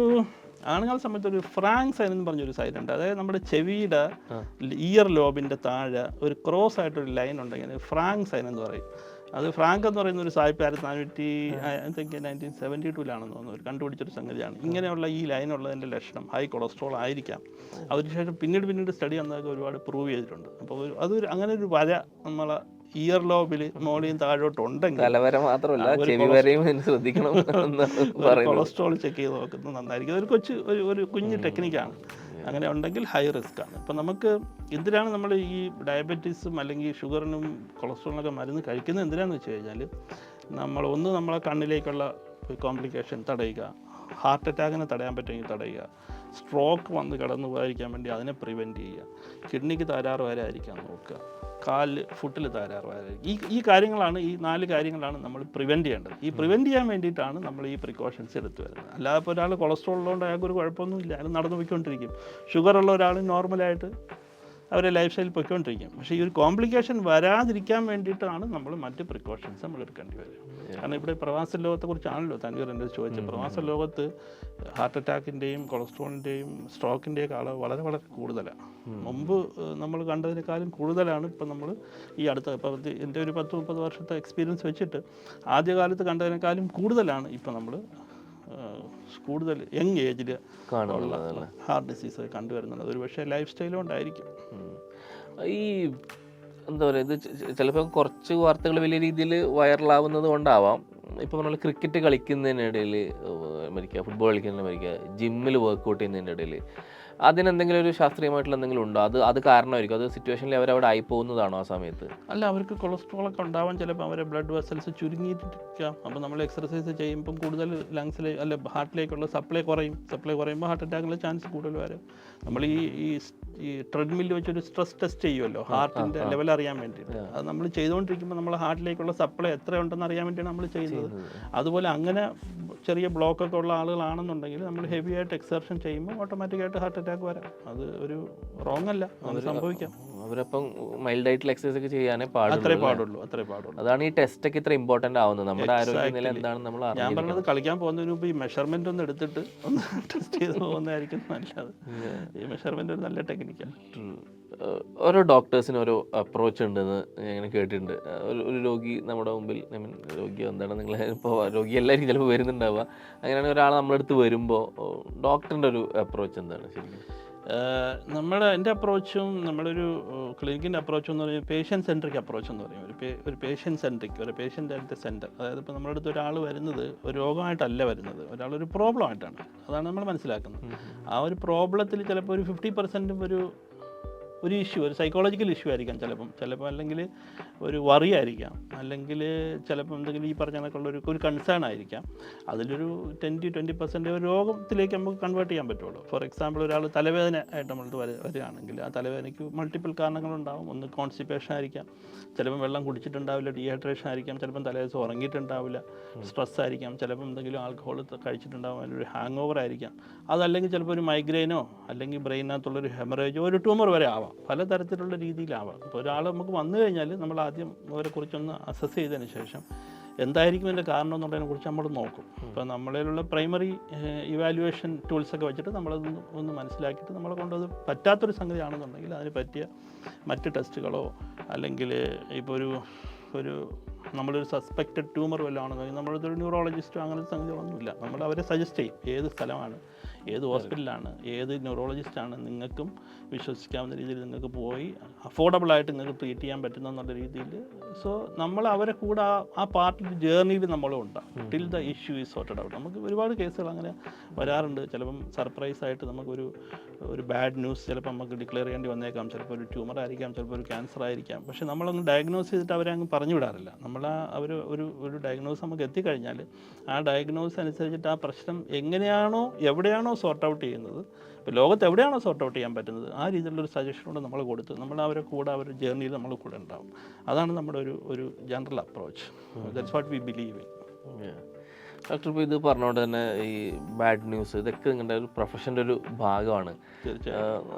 ആണുങ്ങളെ സംബന്ധിച്ച് ഒരു ഫ്രാങ്ക് സൈൻ എന്ന് പറഞ്ഞൊരു സൈൻ ഉണ്ട്. അതായത് നമ്മുടെ ചെവിയുടെ ഇയർ ലോബിൻ്റെ താഴെ ഒരു ക്രോസ് ആയിട്ടൊരു ലൈൻ ഉണ്ടെങ്കിൽ ഫ്രാങ്ക് സൈൻ എന്ന് പറയും. അത് ഫ്രാങ്ക് എന്ന് പറയുന്ന ഒരു സാഹിബ് 1972 തോന്നുന്നു ഒരു കണ്ടുപിടിച്ചൊരു സംഗതിയാണ്. ഇങ്ങനെയുള്ള ഈ ലൈനുള്ളതിൻ്റെ ലക്ഷണം ഹൈ കൊളസ്ട്രോൾ ആയിരിക്കാം. അതിനുശേഷം പിന്നീട് സ്റ്റഡി വന്നതൊക്കെ ഒരുപാട് പ്രൂവ് ചെയ്തിട്ടുണ്ട്. അപ്പോൾ അതൊരു അങ്ങനെ ഒരു വര നമ്മളെ ഇയർ ലോബിൽ മോളിയും താഴോട്ട് ഉണ്ടെങ്കിൽ,
തലവര മാത്രമല്ല ചെവി വരെയും ശ്രദ്ധിക്കണം,
കൊളസ്ട്രോൾ ചെക്ക് ചെയ്ത് നോക്കുന്നത് നന്നായിരിക്കും. ഒരു കുഞ്ഞ് ടെക്നിക്കാണ്. അങ്ങനെ ഉണ്ടെങ്കിൽ ഹൈ റിസ്ക് ആണ്. ഇപ്പം നമുക്ക് എന്തിനാണ് നമ്മൾ ഈ ഡയബറ്റീസും അല്ലെങ്കിൽ ഷുഗറിനും കൊളസ്ട്രോളിനൊക്കെ മരുന്ന് കഴിക്കുന്നത് എന്തിനാണെന്ന് വെച്ച് കഴിഞ്ഞാൽ, നമ്മളെ കണ്ണിലേക്കുള്ള കോംപ്ലിക്കേഷൻ തടയുക, ഹാർട്ട് അറ്റാക്കിനെ തടയാൻ പറ്റുമെങ്കിൽ തടയുക, സ്ട്രോക്ക് വന്ന് കടന്നു പോകാതിരിക്കാൻ വേണ്ടി അതിനെ പ്രിവെൻറ്റ് ചെയ്യുക, കിഡ്നിക്ക് തകരാറ് വരാതിരിക്കാൻ നോക്കുക, കാലിൽ ഫുട്ടിൽ തകരാറ് വരാതിരിക്കുക. ഈ കാര്യങ്ങളാണ്, ഈ 4 കാര്യങ്ങളാണ് നമ്മൾ പ്രിവെൻറ്റ് ചെയ്യേണ്ടത്. ഈ പ്രിവെൻറ്റ് ചെയ്യാൻ വേണ്ടിയിട്ടാണ് നമ്മൾ ഈ പ്രിക്കോഷൻസ് എടുത്തു വരുന്നത്. അല്ലാതെ ഇപ്പോൾ ഒരാൾ കൊളസ്ട്രോൾ ഉള്ളതുകൊണ്ട് അയാൾക്കൊരു കുഴപ്പമൊന്നുമില്ല, അയാൾ നടന്നു പോയിക്കൊണ്ടിരിക്കും. ഷുഗറുള്ള ഒരാൾ നോർമലായിട്ട് അവരെ ലൈഫ് സ്റ്റൈൽ പൊയ്ക്കൊണ്ടിരിക്കും. പക്ഷേ ഈ ഒരു കോംപ്ലിക്കേഷൻ വരാതിരിക്കാൻ വേണ്ടിയിട്ടാണ് നമ്മൾ മറ്റ് പ്രിക്കോഷൻസ് നമ്മൾ എടുക്കേണ്ടി വരും. കാരണം ഇവിടെ പ്രവാസ ലോകത്തെക്കുറിച്ചാണല്ലോ തൻവീർ എൻ്റെ ചോദിച്ചത്. പ്രവാസ ലോകത്ത് ഹാർട്ട് അറ്റാക്കിൻ്റെയും കൊളസ്ട്രോളിൻ്റെയും സ്ട്രോക്കിൻ്റെയൊക്കെ അളവ് വളരെ വളരെ കൂടുതലാണ്. മുമ്പ് നമ്മൾ കണ്ടതിനേക്കാളും കൂടുതലാണ് ഇപ്പം നമ്മൾ ഈ അടുത്ത, ഇപ്പോൾ എൻ്റെ ഒരു 10-30 വർഷത്തെ എക്സ്പീരിയൻസ് വെച്ചിട്ട് ആദ്യകാലത്ത് കണ്ടതിനേക്കാളും കൂടുതലാണ് ഇപ്പം നമ്മൾ കൂടുതൽ യങ് ഏജിൽ ഹാർട്ട് ഡിസീസ് കണ്ടുവരുന്നത്. ഒരു പക്ഷേ ലൈഫ് സ്റ്റൈലും ഉണ്ടായിരിക്കും.
ഈ എന്താ പറയുക, ഇത് ചിലപ്പോൾ കുറച്ച് വാർത്തകൾ വലിയ രീതിയിൽ വൈറലാവുന്നത് കൊണ്ടാവാം. ഇപ്പോൾ നമ്മൾ ക്രിക്കറ്റ് കളിക്കുന്നതിനിടയിൽ മരിക്കുക, ഫുട്ബോൾ കളിക്കുന്നതിന് മരിക്കുക, ജിമ്മിൽ വർക്കൗട്ട് ചെയ്യുന്നതിൻ്റെ ഇടയിൽ അതിനെന്തെങ്കിലും ഒരു ശാസ്ത്രീയമായിട്ടുള്ള എന്തെങ്കിലും ഉണ്ടോ? അത് കാരണമായിരിക്കും, അത് സിറ്റുവേഷനിൽ അവരവിടെ ആയി പോകുന്നതാണോ ആ സമയത്ത്?
അല്ല, അവർക്ക് കൊളസ്ട്രോളൊക്കെ ഉണ്ടാവാൻ ചിലപ്പോൾ അവരെ ബ്ലഡ് വെസൽസ് ചുരുങ്ങിയിട്ടിരിക്കാം. അപ്പോൾ നമ്മൾ എക്സർസൈസ് ചെയ്യുമ്പം കൂടുതൽ ലങ്സിലെ അല്ല ഹാർട്ടിലേക്കുള്ള സപ്ലൈ കുറയുമ്പോൾ ഹാർട്ട് അറ്റാക്കിനുള്ള ചാൻസ് കൂടുതൽ വരും. നമ്മൾ ഈ ട്രെഡ്മില്ല് വെച്ചൊരു സ്ട്രെസ് ടെസ്റ്റ് ചെയ്യുമല്ലോ ഹാർട്ടിൻ്റെ ലെവൽ അറിയാൻ വേണ്ടിയിട്ട്. അത് നമ്മൾ ചെയ്തുകൊണ്ടിരിക്കുമ്പോൾ നമ്മൾ ഹാർട്ടിലേക്കുള്ള സപ്ലൈ എത്ര ഉണ്ടെന്ന് അറിയാൻ വേണ്ടിയാണ് നമ്മൾ ചെയ്യുന്നത്. അതുപോലെ അങ്ങനെ ചെറിയ ബ്ലോക്കൊക്കെ ഉള്ള ആളുകളാണെന്നുണ്ടെങ്കിൽ നമ്മൾ ഹെവി ആയിട്ട് എക്സർഷൻ ചെയ്യുമ്പോൾ ഓട്ടോമാറ്റിക്കായിട്ട് ഹാർട്ട് അറ്റാക്ക് വരാം. അത് ഒരു റോങ് അല്ല, അത് സംഭവിക്കാം.
അവരപ്പം മൈൽഡ് ആയിട്ടുള്ള എക്സസൈസ് ഒക്കെ ചെയ്യാനേ പാടുള്ളൂ. അതാണ് ഈ ടെസ്റ്റ് ഒക്കെ ഇത്ര ഇമ്പോർട്ടന്റ് ആവുന്നത്. നമ്മുടെ ആരോഗ്യനില എന്താണെന്ന് നമ്മൾ
ഞാൻ പറഞ്ഞത്, കളിക്കാൻ പോകുന്നതിന് മുമ്പ് ഈ മെഷർമെന്റ് ഒന്ന് എടുത്തിട്ട് ഒന്ന് ടെസ്റ്റ് ചെയ്ത് പോകുന്നതായിരിക്കും നല്ലത്. ഈ മെഷർമെന്റ് ഒരു നല്ല ടെക്നിക്കാണ്.
ഓരോ ഡോക്ടേഴ്സിന് ഓരോ അപ്രോച്ച് ഉണ്ടെന്ന് ഞാൻ ഇങ്ങനെ കേട്ടിട്ടുണ്ട്. ഒരു രോഗി നമ്മുടെ മുമ്പിൽ, രോഗി എന്താണ് നിങ്ങൾ ഇപ്പോൾ രോഗി എല്ലാവർക്കും ചിലപ്പോൾ വരുന്നുണ്ടാവുക, അങ്ങനെയാണെങ്കിൽ ഒരാൾ നമ്മുടെ അടുത്ത് വരുമ്പോൾ ഡോക്ടറിൻ്റെ ഒരു അപ്രോച്ച് എന്താണ് ശരിക്കും?
എൻ്റെ അപ്രോച്ചും നമ്മളൊരു ക്ലിനിക്കിൻ്റെ അപ്രോച്ച് എന്ന് പറയുന്നത് പേഷ്യൻ്റ് സെൻട്രിക് അപ്രോച്ച് എന്ന് പറയും. ഒരു പേഷ്യൻ്റ് സെൻട്രിക്, ഒരു പേഷ്യൻ്റ് അറ്റ് ദ സെൻറ്റർ. അതായത് ഇപ്പോൾ നമ്മുടെ അടുത്ത് ഒരാൾ വരുന്നത് ഒരു രോഗമായിട്ടല്ല വരുന്നത്, ഒരാളൊരു പ്രോബ്ലം ആയിട്ടാണ്. അതാണ് നമ്മൾ മനസ്സിലാക്കുന്നത്. ആ ഒരു പ്രോബ്ലത്തിൽ ചിലപ്പോൾ ഒരു 50% ഒരു ഇഷ്യൂ, ഒരു സൈക്കോളജിക്കൽ ഇഷ്യൂ ആയിരിക്കാം ചിലപ്പോൾ അല്ലെങ്കിൽ ഒരു വറി ആയിരിക്കാം, അല്ലെങ്കിൽ ചിലപ്പോൾ എന്തെങ്കിലും ഈ പറഞ്ഞ കണക്കുള്ള ഒരു കൺസേൺ ആയിരിക്കാം. അതിലൊരു 10-20% ഒരു രോഗത്തിലേക്ക് നമുക്ക് കൺവേർട്ട് ചെയ്യാൻ പറ്റുള്ളൂ. ഫോർ എക്സാമ്പിൾ, ഒരാൾ തലവേദന ആയിട്ട് നമ്മളടുത്ത് വരികയാണെങ്കിൽ ആ തലവേദനയ്ക്ക് മൾട്ടിപ്പിൾ കാരണങ്ങളുണ്ടാവും. ഒന്ന് കോൺസ്റ്റിപ്പേഷൻ ആയിരിക്കാം, ചിലപ്പം വെള്ളം കുടിച്ചിട്ടുണ്ടാവില്ല, ഡീഹൈഡ്രേഷൻ ആയിരിക്കാം, ചിലപ്പം തലേദിവസം ഉറങ്ങിയിട്ടുണ്ടാവില്ല, സ്ട്രെസ് ആയിരിക്കാം, ചിലപ്പം എന്തെങ്കിലും ആൽക്കഹോൾ കഴിച്ചിട്ടുണ്ടാവും, അതിലൊരു ഹാങ് ഓവർ ആയിരിക്കാം. അതല്ലെങ്കിൽ ചിലപ്പോൾ ഒരു മൈഗ്രെയിനോ അല്ലെങ്കിൽ ബ്രെയിനകത്തുള്ളൊരു ഹെമറേജോ ഒരു ട്യൂമർ വരെ ആവാം. പലതരത്തിലുള്ള രീതിയിലാവാം. ഇപ്പോൾ ഒരാൾ നമുക്ക് വന്നു കഴിഞ്ഞാൽ നമ്മൾ ആദ്യം അവരെക്കുറിച്ചൊന്ന് അസസ് ചെയ്തതിന് ശേഷം എന്തായിരിക്കും ഇതിൻ്റെ കാരണം എന്നുള്ളതിനെ കുറിച്ച് നമ്മൾ നോക്കും. ഇപ്പോൾ നമ്മളിലുള്ള പ്രൈമറി ഇവാലുവേഷൻ ടൂൾസൊക്കെ വെച്ചിട്ട് നമ്മളതൊന്ന് ഒന്ന് മനസ്സിലാക്കിയിട്ട് നമ്മളെ കൊണ്ടത് പറ്റാത്തൊരു സംഗതിയാണെന്നുണ്ടെങ്കിൽ അതിന് പറ്റിയ മറ്റ് ടെസ്റ്റുകളോ അല്ലെങ്കിൽ ഇപ്പോൾ ഒരു നമ്മളൊരു സസ്പെക്റ്റഡ് ട്യൂമർ വല്ലതും ആണെന്നുണ്ടെങ്കിൽ നമ്മളൊരു ന്യൂറോളജിസ്റ്റോ അങ്ങനത്തെ സംഗതികളൊന്നുമില്ല. നമ്മൾ അവരെ സജസ്റ്റ് ചെയ്യും ഏത് സ്ഥലമാണ്, ഏത് ഹോസ്പിറ്റലാണ്, ഏത് ന്യൂറോളജിസ്റ്റാണ് നിങ്ങൾക്കും വിശ്വസിക്കാവുന്ന രീതിയിൽ നിങ്ങൾക്ക് പോയി അഫോർഡബിളായിട്ട് നിങ്ങൾക്ക് ട്രീറ്റ് ചെയ്യാൻ പറ്റുന്ന എന്നുള്ള രീതിയിൽ. സോ നമ്മൾ അവരെ കൂടെ ആ പാർട്ടിൽ ജേർണിയിൽ നമ്മളും ഉണ്ടാകും till the issue is sorted out. നമുക്ക് ഒരുപാട് കേസുകൾ അങ്ങനെ വരാറുണ്ട്. ചിലപ്പം സർപ്രൈസായിട്ട് നമുക്കൊരു ബാഡ് ന്യൂസ് ചിലപ്പോൾ നമുക്ക് ഡിക്ലെയർ ചെയ്യേണ്ടി വന്നേക്കാം. ചിലപ്പോൾ ഒരു ട്യൂമർ ആയിരിക്കാം, ചിലപ്പോൾ ഒരു ക്യാൻസർ ആയിരിക്കാം. പക്ഷേ നമ്മളങ്ങ് ഡയഗ്നോസ് ചെയ്തിട്ട് അവരെ അങ്ങ് പറഞ്ഞു വിടാറില്ല. അവർ ഒരു ഡയഗ്നോസ് നമുക്ക് എത്തിക്കഴിഞ്ഞാൽ ആ ഡയഗ്നോസ് അനുസരിച്ചിട്ട് ആ പ്രശ്നം എങ്ങനെയാണോ എവിടെയാണോ സോർട്ട് ഔട്ട് ചെയ്യുന്നത്, ഇപ്പോൾ ലോകത്ത് എവിടെയാണോ സോർട്ട് ഔട്ട് ചെയ്യാൻ പറ്റുന്നത് ആ രീതിയിലുള്ളൊരു സജഷനോട് നമ്മൾ കൊടുത്ത് നമ്മൾ അവരെ കൂടെ അവരുടെ ജേർണിയിൽ നമ്മൾ കൂടെ ഉണ്ടാവും. അതാണ് നമ്മുടെ ഒരു general approach. That's what we believe in.
Doctor, ഇപ്പോൾ ഇത് പറഞ്ഞുകൊണ്ട് തന്നെ ഈ ബാഡ് ന്യൂസ് ഇതൊക്കെ നിങ്ങളുടെ ഒരു പ്രൊഫഷൻ്റെ ഒരു ഭാഗമാണ്.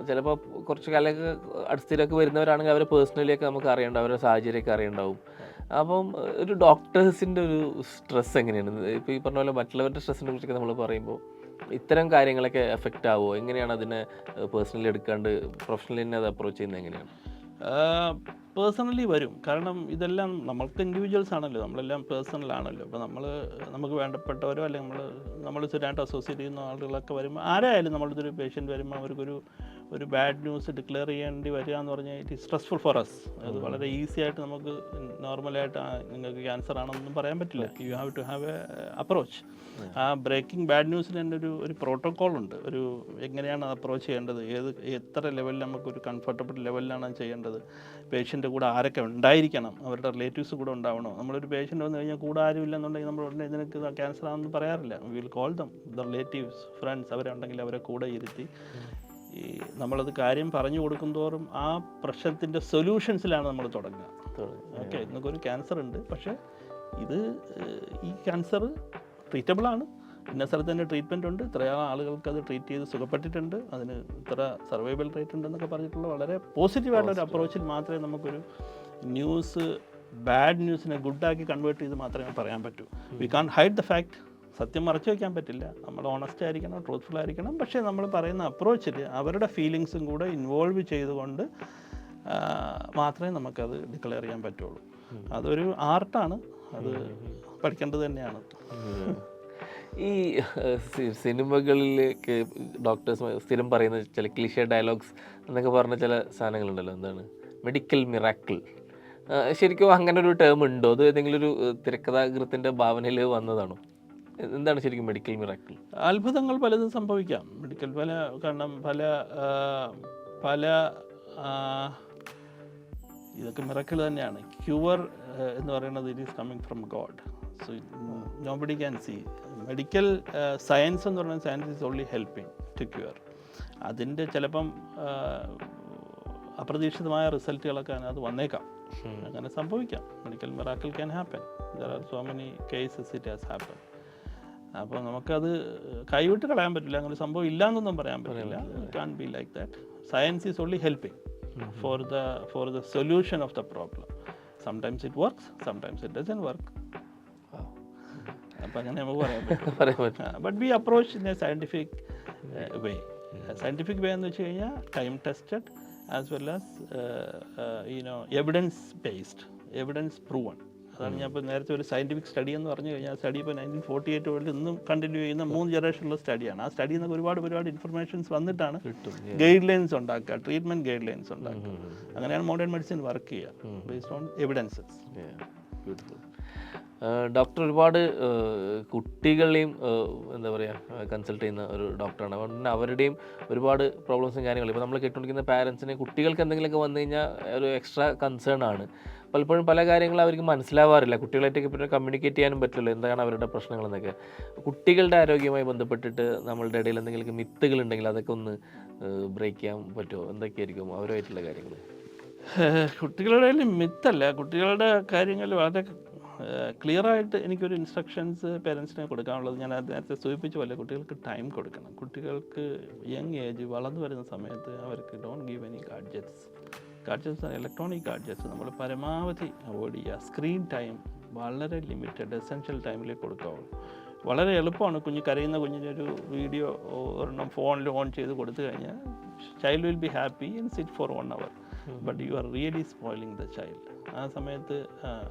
ചിലപ്പോൾ കുറച്ച് കാലമൊക്കെ അടുത്തിലൊക്കെ വരുന്നവരാണെങ്കിൽ അവരെ പേഴ്സണലിയൊക്കെ നമുക്ക് അറിയണ്ടാവും, അവരുടെ സാഹചര്യമൊക്കെ അറിയണ്ടാവും. അപ്പം ഒരു ഡോക്ടേഴ്സിൻ്റെ ഒരു സ്ട്രെസ് എങ്ങനെയാണ്? ഇപ്പോൾ ഈ പറഞ്ഞ പോലെ മറ്റുള്ളവരുടെ സ്ട്രെസ്സിനെ കുറിച്ചൊക്കെ നമ്മൾ പറയുമ്പോൾ ഇത്തരം കാര്യങ്ങളൊക്കെ എഫക്റ്റ് ആവുമോ? എങ്ങനെയാണ് അതിനെ പേഴ്സണലി എടുക്കാണ്ട് പ്രൊഫഷണലി തന്നെ അത് അപ്രോച്ച് ചെയ്യുന്നത് എങ്ങനെയാണ്?
പേഴ്സണലി വരും. കാരണം ഇതെല്ലാം നമ്മൾക്ക് ഇൻഡിവിജ്വൽസ് ആണല്ലോ, നമ്മളെല്ലാം പേഴ്സണൽ ആണല്ലോ. അപ്പോൾ നമുക്ക് വേണ്ടപ്പെട്ടവരോ അല്ലെങ്കിൽ നമ്മൾ സ്ഥിരമായിട്ട് അസോസിയേറ്റ് ചെയ്യുന്ന ആളുകളൊക്കെ വരുമ്പോൾ ആരായാലും നമ്മളിതൊരു പേഷ്യൻ്റ് വരുമ്പോൾ അവർക്കൊരു ബാഡ് ന്യൂസ് ഡിക്ലെയർ ചെയ്യേണ്ടി വരിക എന്ന് പറഞ്ഞാൽ it is stressful for us. അത് വളരെ ഈസി ആയിട്ട് നമുക്ക് നോർമലായിട്ട് നിങ്ങൾക്ക് ക്യാൻസർ ആണെന്നൊന്നും പറയാൻ പറ്റില്ല. You have to have a approach. ആ ബ്രേക്കിംഗ് ബാഡ് ന്യൂസിന് തന്നെ ഒരു പ്രോട്ടോക്കോൾ ഉണ്ട്. എങ്ങനെയാണ് അപ്രോച്ച് ചെയ്യേണ്ടത്, എത്ര ലെവലിൽ നമുക്കൊരു കംഫർട്ടബിൾ ലെവലിലാണ് ചെയ്യേണ്ടത്, പേഷ്യൻ്റെ കൂടെ ആരൊക്കെ ഉണ്ടായിരിക്കണം, അവരുടെ റിലേറ്റീവ്സ് കൂടെ ഉണ്ടാവണോ. നമ്മളൊരു പേഷ്യൻ്റ് വന്നു കഴിഞ്ഞാൽ കൂടെ ആരും ഇല്ലെന്നുണ്ടെങ്കിൽ നമ്മൾ ഉടനെ ഇതിനൊക്കെ ക്യാൻസർ ആണെന്ന് പറയാറില്ല. Will call them the relatives, friends, അവരുണ്ടെങ്കിൽ അവരെ കൂടെ ഇരുത്തി നമ്മളത് കാര്യം പറഞ്ഞു കൊടുക്കും തോറും ആ പ്രശ്നത്തിൻ്റെ സൊല്യൂഷൻസിലാണ് നമ്മൾ തുടങ്ങുക. ഓക്കെ, നിങ്ങൾക്കൊരു ക്യാൻസർ ഉണ്ട്, പക്ഷേ ഈ ക്യാൻസർ ട്രീറ്റബിളാണ്, ഇന്ന സ്ഥലത്ത് തന്നെ ട്രീറ്റ്മെൻറ്റ് ഉണ്ട്, ഇത്ര ആളുകൾക്ക് അത് ട്രീറ്റ് ചെയ്ത് സുഖപ്പെട്ടിട്ടുണ്ട്, അതിന് ഇത്ര സർവൈവൽ റേറ്റ് ഉണ്ടെന്നൊക്കെ പറഞ്ഞിട്ടുള്ള വളരെ പോസിറ്റീവായിട്ടുള്ളൊരു അപ്രോച്ചിൽ മാത്രമേ നമുക്കൊരു ബാഡ് ന്യൂസിനെ ഗുഡാക്കി കൺവേർട്ട് ചെയ്ത് മാത്രമേ പറയാൻ പറ്റൂ. We can hide the fact. സത്യം മറച്ചു വയ്ക്കാൻ പറ്റില്ല. നമ്മൾ ഓണസ്റ്റ് ആയിരിക്കണം, ട്രൂത്ത്ഫുൾ ആയിരിക്കണം. പക്ഷേ നമ്മൾ പറയുന്ന അപ്രോച്ചിൽ അവരുടെ ഫീലിങ്സും കൂടെ ഇൻവോൾവ് ചെയ്തുകൊണ്ട് മാത്രമേ നമുക്കത് ഡിക്ലെയർ ചെയ്യാൻ പറ്റുള്ളൂ. അതൊരു ആർട്ടാണ്, അത് പഠിക്കേണ്ടത് തന്നെയാണ്.
ഈ സിനിമകളിലേക്ക് ഡോക്ടേഴ്സ് സ്ഥിരം പറയുന്ന ചില ക്ലിഷേ ഡയലോഗ്സ് എന്നൊക്കെ പറഞ്ഞ ചില സാധനങ്ങളുണ്ടല്ലോ, എന്താണ് മെഡിക്കൽ മിറാക്കിൾ. ശരിക്കും അങ്ങനെ ഒരു ടേം ഉണ്ടോ? അത് ഏതെങ്കിലും ഒരു തിരക്കഥാകൃത്തിൻ്റെ ഭാവനയിൽ വന്നതാണോ? എന്താണ് ശരിക്കും മെഡിക്കൽ മിറാക്കിൾ?
അത്ഭുതങ്ങൾ പലതും സംഭവിക്കാം. കാരണം പല ഇതൊക്കെ മിറാക്കിൾ തന്നെയാണ്. ക്യൂർ എന്ന് പറയുന്നത് it is coming from God. So nobody can see. Medical science എന്ന് പറയുന്നത് science is only helping to cure. അതിൻ്റെ ചിലപ്പം അപ്രതീക്ഷിതമായ റിസൾട്ടുകളൊക്കെ അതിനകത്ത് വന്നേക്കാം. അങ്ങനെ സംഭവിക്കാം. Medical miracle can happen. There are so many cases it has happen. അപ്പോൾ നമുക്കത് കൈവിട്ട് കളയാൻ പറ്റില്ല. അങ്ങനെ സംഭവം ഇല്ല എന്നൊന്നും പറയാൻ പറ്റില്ല. It can be like that. Science is only helping for the solution of the problem. Sometimes it works, sometimes it doesn't work. അപ്പം അങ്ങനെ നമുക്ക് പറയാൻ പറ്റും. But we approach in a scientific way. Scientific way എന്ന് വെച്ച് കഴിഞ്ഞാൽ time tested as well as evidence based, evidence proven. അതാണ് ഞാൻ ഇപ്പോൾ നേരത്തെ ഒരു സയൻറ്റിഫിക് സ്റ്റഡി എന്ന് പറഞ്ഞു കഴിഞ്ഞാൽ ആ സ്റ്റഡി ഇപ്പോൾ 1948 മുതൽ ഇന്നും കണ്ടിന്യൂ ചെയ്യുന്ന 3 ജനറേഷനുള്ള സ്റ്റഡിയാണ്. ആ സ്റ്റഡിയിൽ നിന്നൊക്കെ ഒരുപാട് ഇൻഫർമേഷൻസ് വന്നിട്ടാണ് ഗൈഡ് ലൈൻസ് ഉണ്ടാക്കുക, ട്രീറ്റ്മെൻറ്റ് ഗൈഡ് ലൈൻസ് ഉണ്ടാക്കുക. അങ്ങനെയാണ് മോഡേൺ മെഡിസിൻ വർക്ക് ചെയ്യുക, based on evidences.
Beautiful. Doctor ഒരുപാട് കുട്ടികളെയും എന്താ പറയുക കൺസൾട്ട് ചെയ്യുന്ന ഒരു ഡോക്ടറാണ്. അതുകൊണ്ട് തന്നെ അവരുടെയും ഒരുപാട് പ്രോബ്ലംസും കാര്യങ്ങളും ഇപ്പോൾ നമ്മൾ കേട്ടുകൊണ്ടിരിക്കുന്ന പാരൻസിന് കുട്ടികൾക്ക് എന്തെങ്കിലുമൊക്കെ വന്നു കഴിഞ്ഞാൽ ഒരു എക്സ്ട്രാ കൺസേൺ ആണ്. പലപ്പോഴും പല കാര്യങ്ങളും അവർക്ക് മനസ്സിലാവാറില്ല. കുട്ടികളായിട്ടൊക്കെ പിന്നെ കമ്മ്യൂണിക്കേറ്റ് ചെയ്യാനും പറ്റില്ല എന്താണ് അവരുടെ പ്രശ്നങ്ങളെന്നൊക്കെ. കുട്ടികളുടെ ആരോഗ്യവുമായി ബന്ധപ്പെട്ടിട്ട് നമ്മളുടെ ഇടയിൽ എന്തെങ്കിലും മിത്തുകൾ ഉണ്ടെങ്കിൽ അതൊക്കെ ഒന്ന് ബ്രേക്ക് ചെയ്യാൻ പറ്റുമോ? എന്തൊക്കെയായിരിക്കും അവരുമായിട്ടുള്ള കാര്യങ്ങൾ?
കുട്ടികളുടെ മിത്തല്ല, കുട്ടികളുടെ കാര്യങ്ങൾ വളരെ ക്ലിയറായിട്ട് എനിക്കൊരു ഇൻസ്ട്രക്ഷൻസ് പേരൻസിനെ കൊടുക്കാനുള്ളത്. ഞാൻ നേരത്തെ സൂചിപ്പിച്ച പോലെ കുട്ടികൾക്ക് ടൈം കൊടുക്കണം. കുട്ടികൾക്ക് യങ് ഏജ് വളർന്നു വരുന്ന സമയത്ത് അവർക്ക് don't give any gadgets, electronic gadgets നമ്മൾ പരമാവധി അവോയ്ഡ് ചെയ്യുക. സ്ക്രീൻ ടൈം വളരെ ലിമിറ്റഡ്, എസെൻഷ്യൽ ടൈമിലേക്ക് കൊടുക്കാവുള്ളൂ. വളരെ എളുപ്പമാണ്. കരയുന്ന കുഞ്ഞിനൊരു വീഡിയോ ഒരെണ്ണം ഫോണിൽ ഓൺ ചെയ്ത് കൊടുത്തു കഴിഞ്ഞാൽ child will be happy and sit for 1 hour. But you are really spoiling the child. ആ സമയത്ത്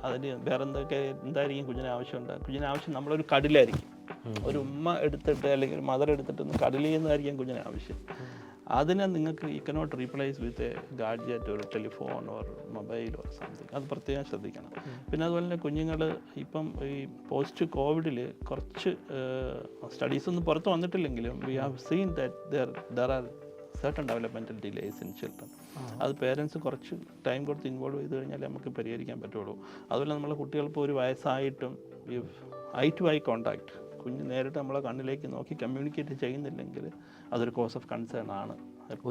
അതിന് വേറെ എന്തായിരിക്കും കുഞ്ഞിന് ആവശ്യമുണ്ട്? കുഞ്ഞിന് ആവശ്യം നമ്മളൊരു കടിലായിരിക്കും. ഒരു ഉമ്മ എടുത്തിട്ട് അല്ലെങ്കിൽ ഒരു മദർ എടുത്തിട്ടൊന്ന് കടൽ ചെയ്യുന്നതായിരിക്കും കുഞ്ഞിന് ആവശ്യം. അതിനെ നിങ്ങൾക്ക് you cannot replace with a gadget ഒരു telephone or mobile or something. അത് പ്രത്യേകം ശ്രദ്ധിക്കണം. പിന്നെ അതുപോലെ തന്നെ കുഞ്ഞുങ്ങൾ ഇപ്പം ഈ പോസ്റ്റ് കോവിഡിൽ കുറച്ച് സ്റ്റഡീസൊന്നും പുറത്ത് വന്നിട്ടില്ലെങ്കിലും we have seen that there are certain developmental delays in children. അത് പേരൻസ് കുറച്ച് ടൈം കൊടുത്ത് ഇൻവോൾവ് ചെയ്ത് കഴിഞ്ഞാൽ നമുക്ക് പരിഹരിക്കാൻ പറ്റുള്ളൂ. അതുപോലെ നമ്മളെ കുട്ടികൾക്ക് ഒരു വയസ്സായിട്ടും ഐ ടു ഐ കോണ്ടാക്ട്, കുഞ്ഞ് നേരിട്ട് നമ്മളെ കണ്ണിലേക്ക് നോക്കി കമ്മ്യൂണിക്കേറ്റ് ചെയ്യുന്നില്ലെങ്കിൽ അതൊരു കോസ് ഓഫ് കൺസേൺ ആണ്.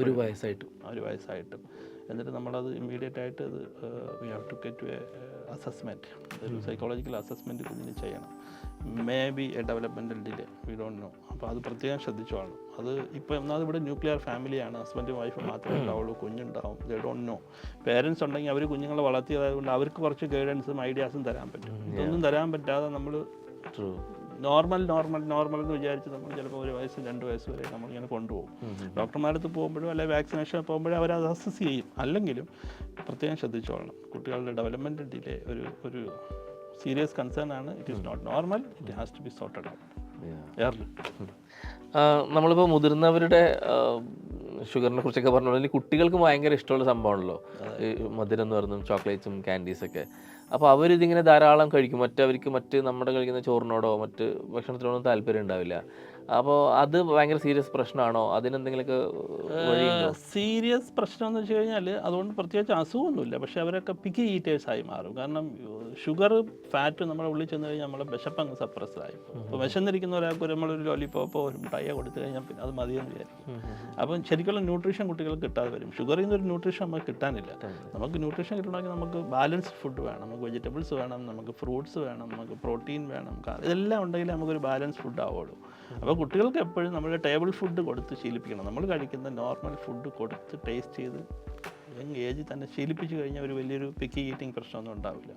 ഒരു വയസ്സായിട്ടും
എന്നിട്ട് നമ്മളത് ഇമ്മീഡിയറ്റ് ആയിട്ട് അത് we have to get a assessment, ഒരു സൈക്കോളജിക്കൽ അസസ്മെൻറ്റ് കുഞ്ഞിന് ചെയ്യണം. May be a developmental delay, we don't know. അപ്പോൾ അത് പ്രത്യേകം ശ്രദ്ധിച്ചോളണം. അത് ഇപ്പോൾ ഒന്നാമത് ഇവിടെ ന്യൂക്ലിയർ ഫാമിലിയാണ്, ഹസ്ബൻഡും വൈഫും മാത്രമേ ഉണ്ടാവുള്ളൂ, കുഞ്ഞുണ്ടാവും, ദേ ഡോണ്ട് നോ. പേരൻസ് ഉണ്ടെങ്കിൽ അവർ കുഞ്ഞുങ്ങളെ വളർത്തിയതായതുകൊണ്ട് അവർക്ക് കുറച്ച് ഗൈഡൻസും ഐഡിയാസും തരാൻ പറ്റും. ഇതൊന്നും തരാൻ പറ്റാതെ നമ്മൾ നോർമൽ എന്ന് വിചാരിച്ച് നമ്മൾ ചിലപ്പോൾ 1 വയസ്സ് 2 വയസ്സ് വരെ നമ്മളിങ്ങനെ കൊണ്ടുപോകും. ഡോക്ടർമാരടുത്ത് പോകുമ്പോഴും അല്ലെങ്കിൽ വാക്സിനേഷൻ പോകുമ്പോഴും അവരത് അസസ് ചെയ്യും. അല്ലെങ്കിലും പ്രത്യേകം ശ്രദ്ധിച്ചോളണം. കുട്ടികളുടെ ഡെവലപ്മെൻറ്റ് ഡിലേ ഒരു സീരിയസ് കൺസേൺ ആണ്. It is not normal, it has to be sorted out early.
നമ്മളിപ്പോൾ മുതിർന്നവരുടെ ഷുഗറിനെ കുറിച്ചൊക്കെ പറഞ്ഞിട്ടുണ്ടെങ്കിൽ കുട്ടികൾക്ക് ഭയങ്കര ഇഷ്ടമുള്ള സംഭവമാണല്ലോ ഈ മധുരം എന്ന് പറയുന്നതും ചോക്ലേറ്റ്സും ക്യാൻഡീസൊക്കെ. അപ്പോൾ അവരിതിങ്ങനെ ധാരാളം കഴിക്കും. മറ്റ് നമ്മുടെ കഴിക്കുന്ന ചോറിനോടോ മറ്റ് ഭക്ഷണത്തിനോടോ താല്പര്യം ഉണ്ടാവില്ല. അപ്പോൾ അത് ഭയങ്കര സീരിയസ് പ്രശ്നമാണോ? അതിനെന്തെങ്കിലുമൊക്കെ വഴിയുണ്ടോ?
സീരിയസ് പ്രശ്നം എന്ന് വെച്ച് കഴിഞ്ഞാൽ അതുകൊണ്ട് പ്രത്യേകിച്ച് അസുഖമൊന്നുമില്ല, പക്ഷേ അവരൊക്കെ പിക്കി ഈറ്റേഴ്സായി മാറും. കാരണം ഷുഗർ ഫാറ്റ് നമ്മുടെ ഉള്ളിൽ ചെന്ന് കഴിഞ്ഞാൽ നമ്മളെ വിശപ്പങ്ങ് സപ്രസ്ഡായി. ഇപ്പോൾ വിശന്നിരിക്കുന്ന ഒരാൾക്ക് നമ്മളൊരു ലോലിപ്പോപ്പോ ഒരു മിഠായിയോ കൊടുത്തു കഴിഞ്ഞാൽ പിന്നെ അത് മതിയെന്ന് വിചാരിക്കും. അപ്പം ശരിക്കുള്ള ന്യൂട്രീഷൻ കുട്ടികൾക്ക് കിട്ടാതെ വരും. ഷുഗറിൽ നിന്നൊരു ന്യൂട്രീഷൻ നമുക്ക് കിട്ടാനില്ല. നമുക്ക് ന്യൂട്രീഷൻ കിട്ടണമെങ്കിൽ നമുക്ക് ബാലൻസ്ഡ് ഫുഡ് വേണം, നമുക്ക് വെജിറ്റബിൾസ് വേണം, നമുക്ക് ഫ്രൂട്ട്സ് വേണം, നമുക്ക് പ്രോട്ടീൻ വേണം. ഇതെല്ലാം ഉണ്ടെങ്കിൽ നമുക്കൊരു ബാലൻസ് ഫുഡ് ആവുള്ളൂ. അപ്പോൾ കുട്ടികൾക്ക് എപ്പോഴും നമ്മൾ ടേബിൾ ഫുഡ് കൊടുത്ത് ശീലിപ്പിക്കണം. നമ്മൾ കഴിക്കുന്ന നോർമൽ ഫുഡ് കൊടുത്ത് ടേസ്റ്റ് ചെയ്ത് യങ് ഏജിൽ തന്നെ ശീലിപ്പിച്ച് കഴിഞ്ഞാൽ ഒരു വലിയൊരു പിക്കി ഈറ്റിംഗ് പ്രശ്നമൊന്നും ഉണ്ടാവില്ല.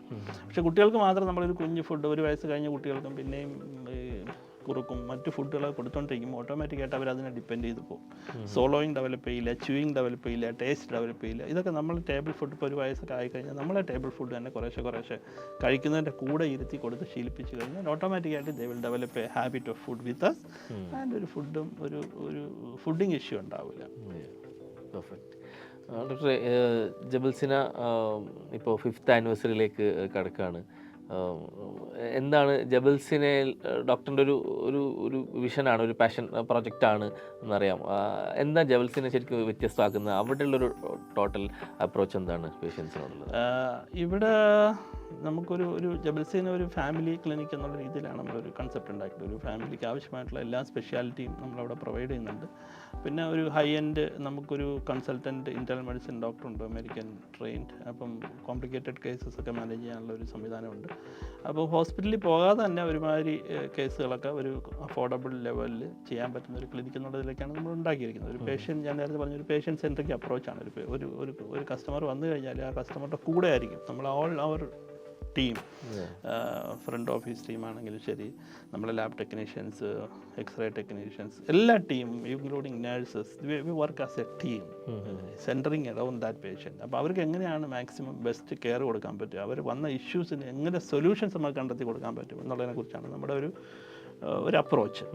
പക്ഷേ കുട്ടികൾക്ക് മാത്രം നമ്മളൊരു കുഞ്ഞ് ഫുഡ് 1 വയസ്സ് കഴിഞ്ഞ കുട്ടികൾക്കും പിന്നെയും കുറുക്കും മറ്റ് ഫുഡുകളൊക്കെ കൊടുത്തുകൊണ്ടിരിക്കുമ്പോൾ ഓട്ടോമാറ്റിക്കായിട്ട് അവർ അതിനെ ഡിപ്പെൻഡ് ചെയ്ത് പോകും. സോളോയിങ് ഡെവലപ്പ് ചെയ്യില്ല, ച്യൂയിങ് ഡെവലപ്പ് ചെയ്യില്ല, ടേസ്റ്റ് ഡെവലപ്പ് ചെയ്യില്ല. ഇതൊക്കെ നമ്മൾ ടേബിൾ ഫുഡ് ഇപ്പോൾ 1 വയസ്സൊക്കെ ആയിക്കഴിഞ്ഞാൽ നമ്മളെ ടേബിൾ ഫുഡ് തന്നെ കുറേശ്ശെ കഴിക്കുന്നതിൻ്റെ കൂടെ ഇരുത്തി കൊടുത്ത് ശീലിപ്പിച്ച് കഴിഞ്ഞാൽ ഓട്ടോമാറ്റിക്കായിട്ട് they will develop a habit of food with us and ഒരു ഫുഡിങ് ഇഷ്യൂ ഉണ്ടാവില്ല.
പെർഫെക്റ്റ്. ഡോക്ടറെ, ജബൽസിന ഇപ്പോൾ 5th ആനിവേഴ്സറിയിലേക്ക് കടക്കുകയാണ്. എന്താണ് ജബൽസിനെ ഡോക്ടറിൻ്റെ ഒരു വിഷനാണ്, ഒരു പാഷൻ പ്രൊജക്റ്റാണ് എന്നറിയാം. എന്താ ജബൽസിനെ ശരിക്കും വ്യത്യസ്തമാക്കുന്നത്? അവിടെയുള്ളൊരു ടോട്ടൽ അപ്രോച്ച് എന്താണ് പേഷ്യൻസിനോടുള്ളത്?
ഇവിടെ നമുക്കൊരു ജബൽസിനെ ഒരു ഫാമിലി ക്ലിനിക് എന്നുള്ള രീതിയിലാണ് നമ്മളൊരു കൺസെപ്റ്റ് ഉണ്ടാക്കിയത്. ഒരു ഫാമിലിക്ക് ആവശ്യമായിട്ടുള്ള എല്ലാ സ്പെഷ്യാലിറ്റിയും നമ്മളവിടെ പ്രൊവൈഡ് ചെയ്യുന്നുണ്ട്. പിന്നെ ഒരു ഹൈ എൻഡ് നമുക്കൊരു കൺസൾട്ടൻറ്റ് ഇൻറ്റേർണൽ മെഡിസിൻ ഡോക്ടറുണ്ട്, അമേരിക്കൻ ട്രെയിൻഡ്. അപ്പം കോംപ്ലിക്കേറ്റഡ് കേസസ് ഒക്കെ മാനേജ് ചെയ്യാനുള്ള ഒരു സംവിധാനമുണ്ട്. അപ്പോൾ ഹോസ്പിറ്റലിൽ പോകാതെ തന്നെ ഒരുമാതിരി കേസുകളൊക്കെ ഒരു അഫോർഡബിൾ ലെവലിൽ ചെയ്യാൻ പറ്റുന്ന ഒരു ക്ലിനിക് എന്നുള്ളതിലേക്കാണ് നമ്മൾ ഉണ്ടാക്കിയിരിക്കുന്നത്. ഒരു പേഷ്യൻറ്റ്, ഞാൻ നേരത്തെ പറഞ്ഞ ഒരു പേഷ്യൻറ്റ് സെൻട്രിക് അപ്രോച്ചാണ്. ഒരു കസ്റ്റമർ വന്നു കഴിഞ്ഞാൽ ആ കസ്റ്റമറുടെ കൂടെ ആയിരിക്കും നമ്മൾ അവർ ടീം, ഫ്രണ്ട് ഓഫീസ് ടീമാണെങ്കിലും ശരി, നമ്മളെ ലാബ് ടെക്നീഷ്യൻസ്, എക്സ്റേ ടെക്നീഷ്യൻസ്, എല്ലാ ടീമും including nurses, we work as a team centering around that patient. അപ്പോൾ അവർക്ക് എങ്ങനെയാണ് മാക്സിമം ബെസ്റ്റ് കെയർ കൊടുക്കാൻ പറ്റുക, അവർ വന്ന ഇഷ്യൂസിന് എങ്ങനെ സൊല്യൂഷൻസ് നമുക്ക് കണ്ടെത്തി കൊടുക്കാൻ പറ്റും എന്നുള്ളതിനെക്കുറിച്ചാണ് നമ്മുടെ ഒരു അപ്രോച്ച്.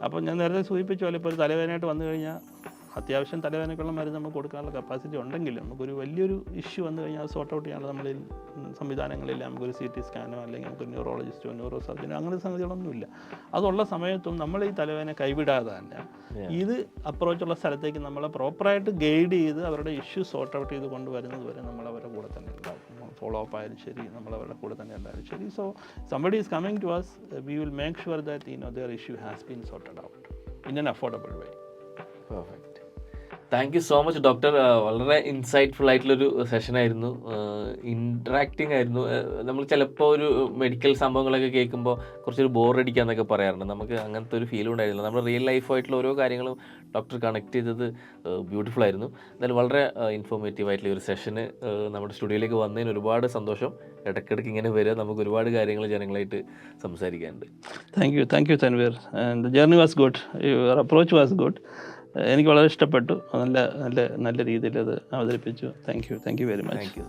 അപ്പോൾ ഞാൻ നേരത്തെ സൂചിപ്പിച്ച പോലെ ഇപ്പോൾ ഒരു തലവേദനയായിട്ട് വന്നു കഴിഞ്ഞാൽ അത്യാവശ്യം തലവേദനയ്ക്കുള്ള മരുന്ന് നമുക്ക് കൊടുക്കാനുള്ള കപ്പാസിറ്റി ഉണ്ടെങ്കിലും നമുക്കൊരു വലിയൊരു ഇഷ്യൂ വന്നു കഴിഞ്ഞാൽ അത് സോർട്ട് ഔട്ട് ചെയ്യാനുള്ള നമ്മളിൽ സംവിധാനങ്ങളില്ല. നമുക്കൊരു CT സ്കാനോ അല്ലെങ്കിൽ നമുക്കൊരു ന്യൂറോളജിസ്റ്റോ ന്യൂറോ സർജനോ അങ്ങനെ സംഗതികളൊന്നുമില്ല. അതുള്ള സമയത്തും നമ്മൾ ഈ തലവേദന കൈവിടാതെ തന്നെ ഇത് അപ്രോച്ചുള്ള സ്ഥലത്തേക്ക് നമ്മളെ പ്രോപ്പറായിട്ട് ഗൈഡ് ചെയ്ത് അവരുടെ ഇഷ്യൂ സോർട്ട് ഔട്ട് ചെയ്ത് കൊണ്ടുവരുന്നത് വരെ നമ്മൾ അവരുടെ കൂടെ തന്നെ ഉണ്ടാവും. ഫോളോ അപ്പ് ആയാലും ശരി, നമ്മൾ അവരുടെ കൂടെ തന്നെ ഉണ്ടായാലും ശരി. So somebody is coming to us, we will make sure that their issue has been sorted out in an affordable way.
Perfect. Thank you so much doctor. വളരെ ഇൻസൈറ്റ്ഫുൾ ആയിട്ടുള്ളൊരു സെഷനായിരുന്നു, ഇൻട്രാക്റ്റിംഗ് ആയിരുന്നു. നമ്മൾ ചിലപ്പോൾ ഒരു മെഡിക്കൽ സംഭവങ്ങളൊക്കെ കേൾക്കുമ്പോൾ കുറച്ചൊരു ബോറടിക്കാന്നൊക്കെ പറയാറുണ്ട്. നമുക്ക് അങ്ങനത്തെ ഒരു ഫീലും ഉണ്ടായിരുന്നില്ല. നമ്മുടെ റിയൽ ലൈഫായിട്ടുള്ള ഓരോ കാര്യങ്ങളും ഡോക്ടർ കണക്ട് ചെയ്തത് ബ്യൂട്ടിഫുൾ ആയിരുന്നു. എന്നാലും വളരെ ഇൻഫോർമേറ്റീവ് ആയിട്ടുള്ള ഒരു സെഷന് നമ്മുടെ സ്റ്റുഡിയോയിലേക്ക് വന്നതിന് ഒരുപാട് സന്തോഷം. ഇടയ്ക്കിടയ്ക്ക് ഇങ്ങനെ വരിക, നമുക്ക് ഒരുപാട് കാര്യങ്ങൾ ജനങ്ങളായിട്ട് സംസാരിക്കാനുണ്ട്.
Thank you Tanveer. And the journey was good, your approach was good. എനിക്ക് വളരെ ഇഷ്ടപ്പെട്ടു. നല്ല രീതിയിൽ അത് അവതരിപ്പിച്ചു. Thank you very much.
Thank you.